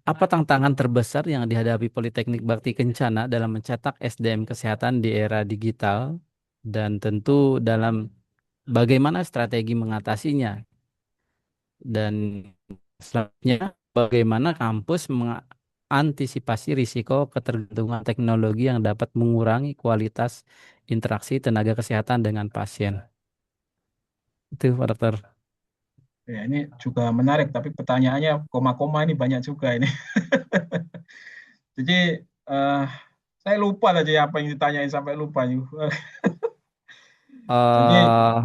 Apa tantangan terbesar yang dihadapi Politeknik Bakti Kencana dalam mencetak SDM kesehatan di era digital dan tentu dalam bagaimana strategi mengatasinya? Dan selanjutnya, bagaimana kampus mengantisipasi risiko ketergantungan teknologi yang dapat mengurangi kualitas interaksi tenaga kesehatan dengan pasien? Itu, Pak Dokter. Ya, ini juga menarik, tapi pertanyaannya koma-koma ini banyak juga ini. Jadi eh, saya lupa tadi apa yang ditanyain sampai lupa. Jadi eh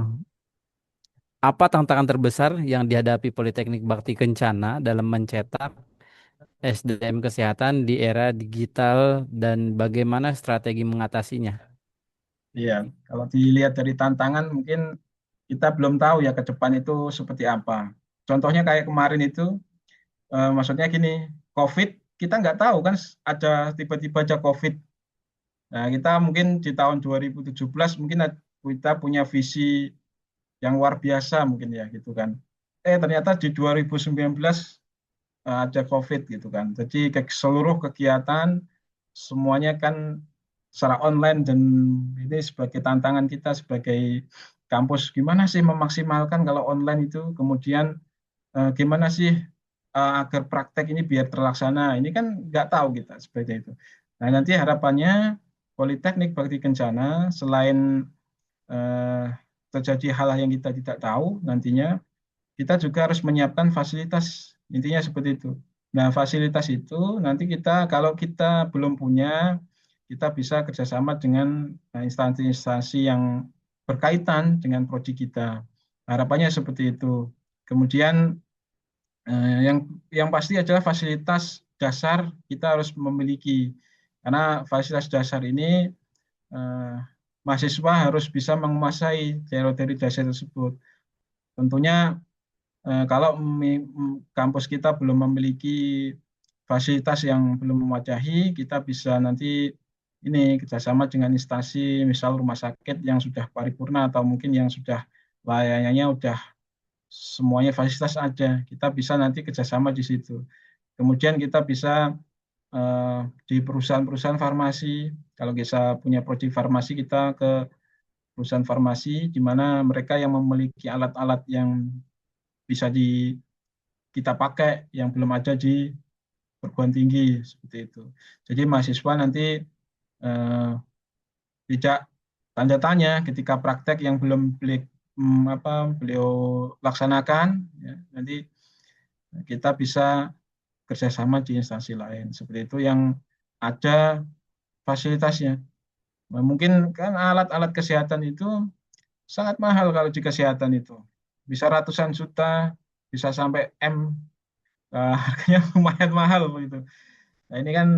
apa tantangan terbesar yang dihadapi Politeknik Bakti Kencana dalam mencetak SDM kesehatan di era digital dan bagaimana strategi mengatasinya? ya, kalau dilihat dari tantangan mungkin kita belum tahu ya ke depan itu seperti apa. Contohnya kayak kemarin itu, maksudnya gini, COVID kita nggak tahu kan ada tiba-tiba aja COVID. Nah, kita mungkin di tahun 2017 mungkin kita punya visi yang luar biasa mungkin ya gitu kan. Ternyata di 2019 ada COVID gitu kan. Jadi seluruh kegiatan semuanya kan secara online dan ini sebagai tantangan kita sebagai kampus gimana sih memaksimalkan kalau online itu kemudian gimana sih agar praktek ini biar terlaksana. Ini kan nggak tahu kita seperti itu. Nah, nanti harapannya Politeknik Bakti Kencana selain eh, terjadi hal yang kita tidak tahu nantinya kita juga harus menyiapkan fasilitas, intinya seperti itu. Nah, fasilitas itu nanti kita kalau kita belum punya, kita bisa kerjasama dengan instansi-instansi yang berkaitan dengan prodi kita. Harapannya seperti itu. Kemudian yang pasti adalah fasilitas dasar kita harus memiliki, karena fasilitas dasar ini eh, mahasiswa harus bisa menguasai teori-teori dasar tersebut. Tentunya kalau kampus kita belum memiliki fasilitas yang belum memadai, kita bisa nanti ini kerjasama dengan instansi, misal rumah sakit yang sudah paripurna atau mungkin yang sudah layanannya udah semuanya fasilitas ada. Kita bisa nanti kerjasama di situ. Kemudian kita bisa di perusahaan-perusahaan farmasi, kalau kita punya prodi farmasi, kita ke perusahaan farmasi di mana mereka yang memiliki alat-alat yang bisa kita pakai yang belum ada di perguruan tinggi seperti itu. Jadi mahasiswa nanti eh, tidak tanda tanya ketika praktek yang belum beliau laksanakan, ya, nanti kita bisa kerjasama di instansi lain seperti itu yang ada fasilitasnya. Nah, mungkin kan alat-alat kesehatan itu sangat mahal kalau di kesehatan itu bisa ratusan juta, bisa sampai M, harganya lumayan mahal begitu. Nah, ini kan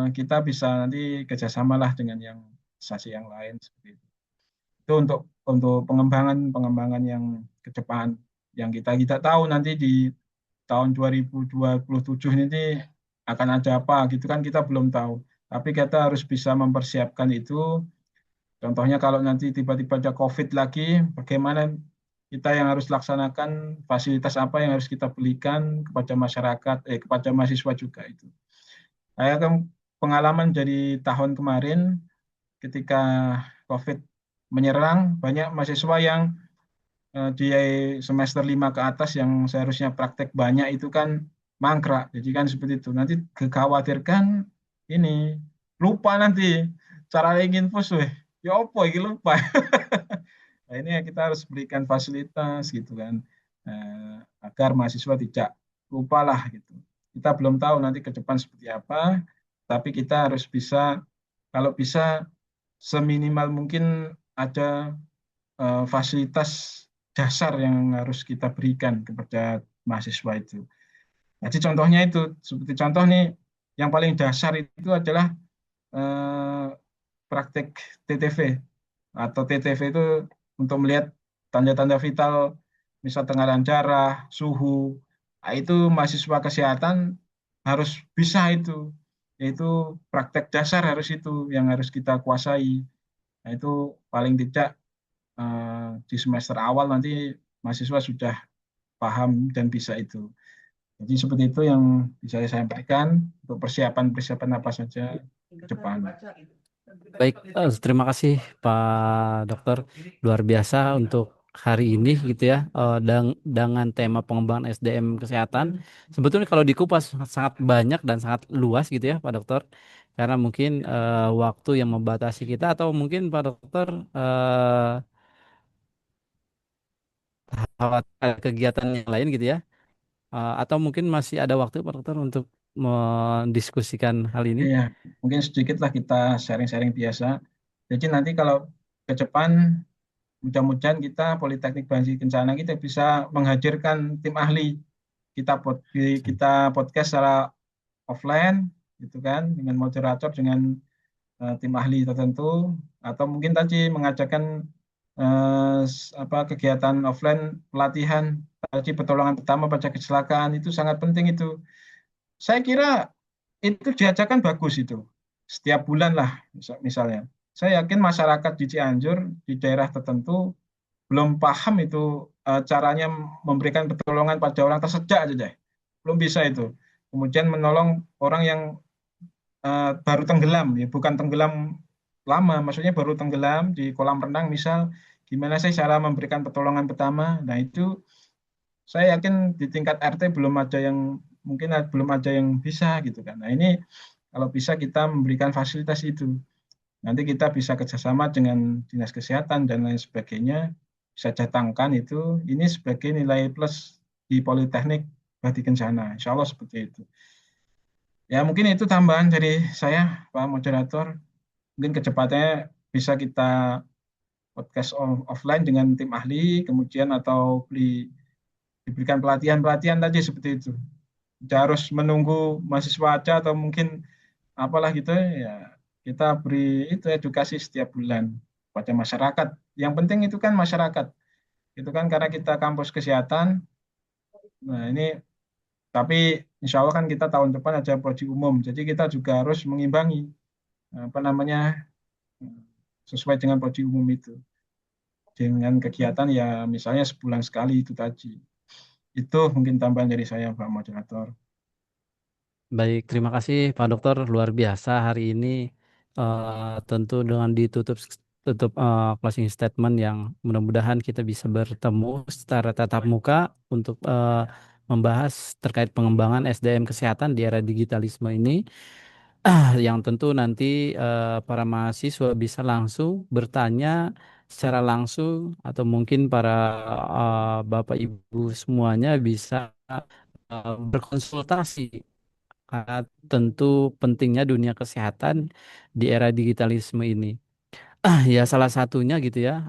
kita bisa nanti kerjasama lah dengan yang instansi yang lain seperti itu. Itu untuk pengembangan yang ke depan yang kita kita tahu nanti di tahun 2027 ini akan ada apa gitu kan kita belum tahu. Tapi kita harus bisa mempersiapkan itu. Contohnya kalau nanti tiba-tiba ada COVID lagi, bagaimana kita yang harus laksanakan fasilitas apa yang harus kita belikan kepada masyarakat, kepada mahasiswa juga itu. Saya kan pengalaman dari tahun kemarin ketika COVID menyerang, banyak mahasiswa yang di semester 5 ke atas yang seharusnya praktek banyak itu kan mangkrak. Jadi kan seperti itu. Nanti dikhawatirkan ini lupa nanti cara ingin infus weh. Ya opo iki lupa. Nah, ini yang kita harus berikan fasilitas gitu kan. Agar mahasiswa tidak lupa lah gitu. Kita belum tahu nanti ke depan seperti apa, tapi kita harus bisa kalau bisa seminimal mungkin ada fasilitas dasar yang harus kita berikan kepada mahasiswa itu. Jadi contohnya itu, seperti contoh nih, yang paling dasar itu adalah eh, praktek TTV atau TTV itu untuk melihat tanda-tanda vital, misal tekanan darah, suhu. Nah, itu mahasiswa kesehatan harus bisa itu, yaitu praktek dasar harus itu yang harus kita kuasai. Nah, itu paling tidak di semester awal nanti mahasiswa sudah paham dan bisa itu. Jadi seperti itu yang bisa saya sampaikan untuk persiapan-persiapan apa saja ke depan. Baik, terima kasih Pak Dokter. Luar biasa untuk hari ini gitu ya, dengan tema pengembangan SDM kesehatan. Sebetulnya kalau dikupas sangat banyak dan sangat luas gitu ya Pak Dokter. Karena mungkin waktu yang membatasi kita atau mungkin Pak Dokter ada kegiatan yang lain gitu ya. Atau mungkin masih ada waktu Pak Dokter untuk mendiskusikan hal ini. Iya, mungkin sedikit lah kita sharing-sharing biasa. Jadi nanti kalau ke depan, mudah-mudahan kita Politeknik Bansi Kencana kita bisa menghadirkan tim ahli. Kita podcast secara offline, gitu kan, dengan moderator, dengan tim ahli tertentu, atau mungkin tadi mengajarkan apa kegiatan offline pelatihan tadi pertolongan pertama pada kecelakaan itu sangat penting itu. Saya kira itu diajarkan bagus itu. Setiap bulan lah misalnya. Saya yakin masyarakat di Cianjur di daerah tertentu belum paham itu caranya memberikan pertolongan pada orang tersejak aja deh. Belum bisa itu. Kemudian menolong orang yang baru tenggelam ya, bukan tenggelam lama, maksudnya baru tenggelam di kolam renang misal, gimana sih cara memberikan pertolongan pertama. Nah, itu saya yakin di tingkat RT belum ada yang mungkin belum ada yang bisa gitu kan. Nah, ini kalau bisa kita memberikan fasilitas itu. Nanti kita bisa kerjasama dengan dinas kesehatan dan lain sebagainya, bisa datangkan itu, ini sebagai nilai plus di Politeknik Bati Kencana. Insya Allah seperti itu. Ya mungkin itu tambahan dari saya, Pak Moderator. Mungkin kedepannya bisa kita podcast offline dengan tim ahli, kemudian atau diberikan pelatihan-pelatihan tadi seperti itu. Tidak harus menunggu mahasiswa aja atau mungkin apalah gitu ya. Kita beri itu edukasi setiap bulan pada masyarakat. Yang penting itu kan masyarakat. Itu kan karena kita kampus kesehatan. Nah, ini tapi insya Allah kan kita tahun depan ada prodi umum. Jadi kita juga harus mengimbangi apa namanya sesuai dengan prodi umum itu dengan kegiatan ya misalnya sebulan sekali itu tadi. Itu mungkin tambahan dari saya, Pak Moderator. Baik, terima kasih Pak Dokter. Luar biasa hari ini tentu dengan tutup closing statement yang mudah-mudahan kita bisa bertemu secara tatap muka untuk membahas terkait pengembangan SDM kesehatan di era digitalisme ini. Yang tentu nanti para mahasiswa bisa langsung bertanya secara langsung atau mungkin para Bapak Ibu semuanya bisa berkonsultasi karena tentu pentingnya dunia kesehatan di era digitalisme ini. Ya salah satunya gitu ya,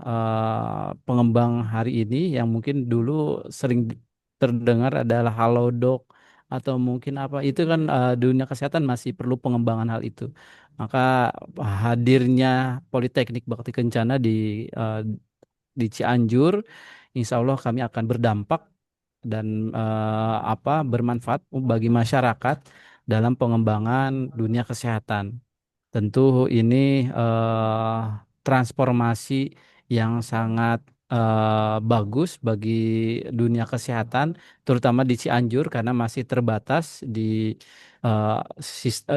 pengembang hari ini yang mungkin dulu sering terdengar adalah Halodoc atau mungkin apa itu kan dunia kesehatan masih perlu pengembangan hal itu. Maka hadirnya Politeknik Bakti Kencana eh, di Cianjur, insya Allah kami akan berdampak dan bermanfaat bagi masyarakat dalam pengembangan dunia kesehatan. Tentu ini eh, transformasi yang sangat bagus bagi dunia kesehatan, terutama di Cianjur karena masih terbatas eh,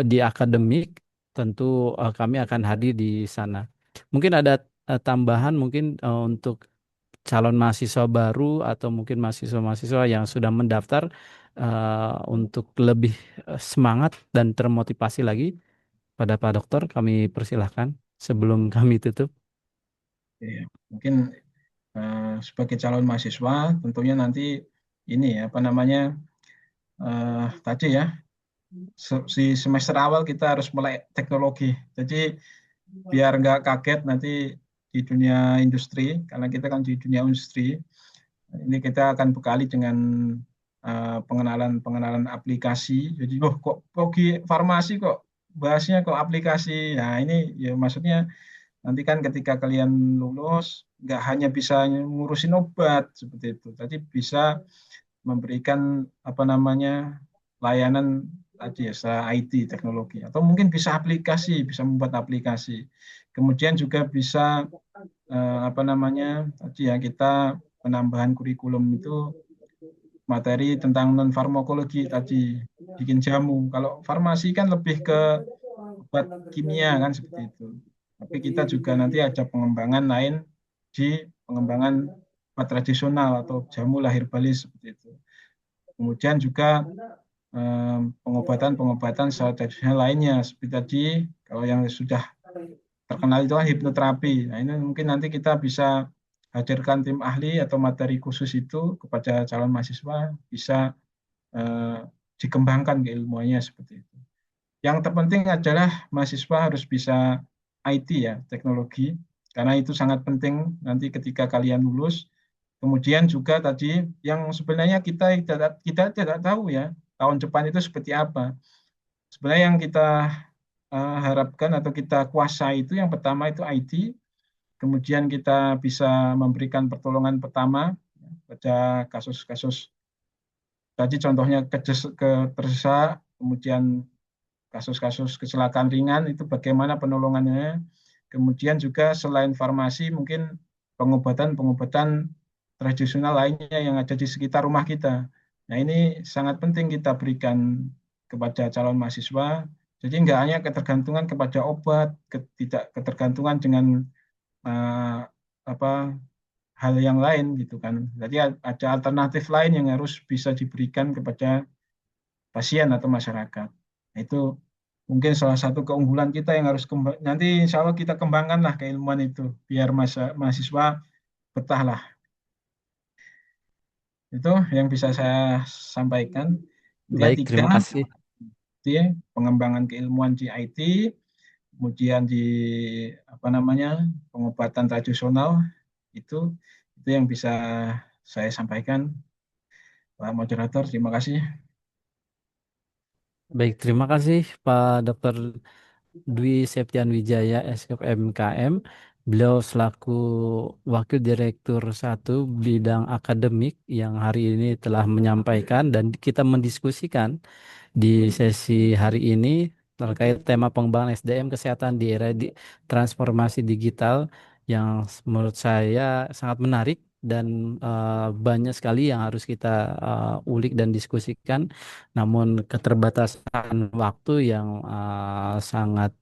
di akademik. Tentu kami akan hadir di sana. Mungkin ada tambahan mungkin untuk calon mahasiswa baru atau mungkin mahasiswa-mahasiswa yang sudah mendaftar untuk lebih semangat dan termotivasi lagi pada Pak Dokter, kami persilahkan sebelum kami tutup. Ya, mungkin sebagai calon mahasiswa tentunya nanti ini ya, apa namanya tadi ya di semester awal kita harus mulai teknologi. Jadi biar nggak kaget nanti di dunia industri, karena kita kan di dunia industri. Ini kita akan bekali dengan pengenalan-pengenalan aplikasi. Jadi, loh kok di farmasi kok bahasnya kok aplikasi. Nah, ini ya maksudnya nanti kan ketika kalian lulus, nggak hanya bisa ngurusin obat seperti itu, tapi bisa memberikan apa namanya layanan tadi ya, secara IT teknologi, atau mungkin bisa aplikasi, bisa membuat aplikasi. Kemudian juga bisa apa namanya tadi ya kita penambahan kurikulum itu materi tentang non farmakologi tadi, bikin jamu. Kalau farmasi kan lebih ke obat kimia kan seperti itu. Tapi kita juga nanti ada pengembangan lain di pengembangan obat tradisional atau jamu lahir balis seperti itu. Kemudian juga pengobatan-pengobatan secara tradisional lainnya seperti tadi, kalau yang sudah terkenal itu kan hipnoterapi. Nah, ini mungkin nanti kita bisa hadirkan tim ahli atau materi khusus itu kepada calon mahasiswa, bisa eh, dikembangkan keilmuannya seperti itu. Yang terpenting adalah mahasiswa harus bisa IT ya, teknologi, karena itu sangat penting nanti ketika kalian lulus. Kemudian juga tadi yang sebenarnya kita tidak tahu ya tahun depan itu seperti apa. Sebenarnya yang kita harapkan atau kita kuasai itu yang pertama itu IT, kemudian kita bisa memberikan pertolongan pertama pada kasus-kasus tadi contohnya tersesat, kemudian kasus-kasus kecelakaan ringan itu bagaimana penolongannya. Kemudian juga selain farmasi mungkin pengobatan-pengobatan tradisional lainnya yang ada di sekitar rumah kita. Nah ini sangat penting kita berikan kepada calon mahasiswa. Jadi nggak hanya ketergantungan kepada obat, tidak ketergantungan dengan uh, apa hal yang lain gitu kan. Jadi ada alternatif lain yang harus bisa diberikan kepada pasien atau masyarakat. Nah, itu mungkin salah satu keunggulan kita yang harus nanti insya Allah kita kembangkan lah keilmuan itu biar mahasiswa betah lah. Itu yang bisa saya sampaikan. Intinya Baik, tiga, terima kasih. itu ya, pengembangan keilmuan di IT, kemudian di apa namanya pengobatan tradisional itu itu yang bisa saya sampaikan, Pak Moderator. Terima kasih. Baik, terima kasih Pak Dr. Dwi Septian Wijaya, SKP MKM. Beliau selaku Wakil Direktur satu Bidang Akademik yang hari ini telah menyampaikan dan kita mendiskusikan di sesi hari ini terkait tema pengembangan SDM kesehatan di era transformasi digital yang menurut saya sangat menarik dan banyak sekali yang harus kita ulik dan diskusikan. Namun keterbatasan waktu yang sangat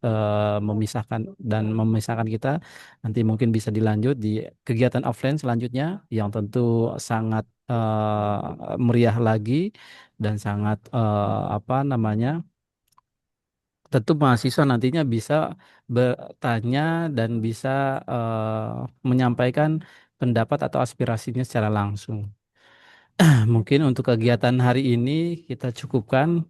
memisahkan kita, nanti mungkin bisa dilanjut di kegiatan offline selanjutnya yang tentu sangat meriah lagi dan sangat apa namanya, tentu mahasiswa nantinya bisa bertanya dan bisa menyampaikan pendapat atau aspirasinya secara langsung. Mungkin untuk kegiatan hari ini kita cukupkan,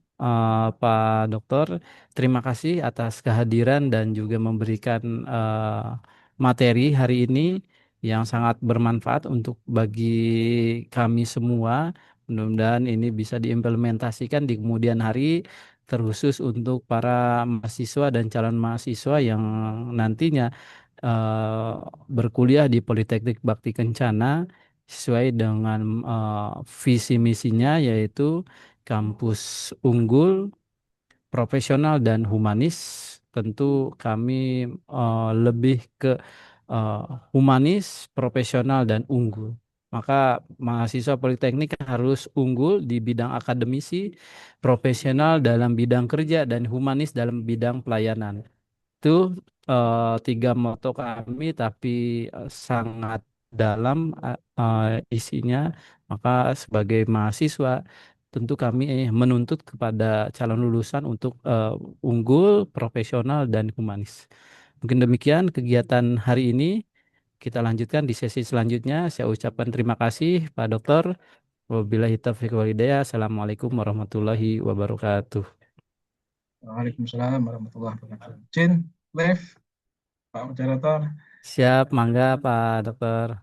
Pak Dokter. Terima kasih atas kehadiran dan juga memberikan materi hari ini yang sangat bermanfaat untuk bagi kami semua. Mudah-mudahan ini bisa diimplementasikan di kemudian hari, terkhusus untuk para mahasiswa dan calon mahasiswa yang nantinya eh, berkuliah di Politeknik Bakti Kencana sesuai dengan visi misinya, yaitu kampus unggul, profesional dan humanis. Tentu kami lebih ke eh, humanis, profesional dan unggul. Maka mahasiswa Politeknik harus unggul di bidang akademisi, profesional dalam bidang kerja dan humanis dalam bidang pelayanan. Itu tiga moto kami, tapi sangat dalam isinya. Maka sebagai mahasiswa, tentu kami menuntut kepada calon lulusan untuk unggul, profesional, dan humanis. Mungkin demikian kegiatan hari ini. Kita lanjutkan di sesi selanjutnya. Saya ucapkan terima kasih, Pak Dokter. Wabillahi taufiq wal hidayah. Assalamualaikum warahmatullahi wabarakatuh. Waalaikumsalam warahmatullahi wabarakatuh. Cin, live. Pak Moderator. Siap, mangga Pak Dokter.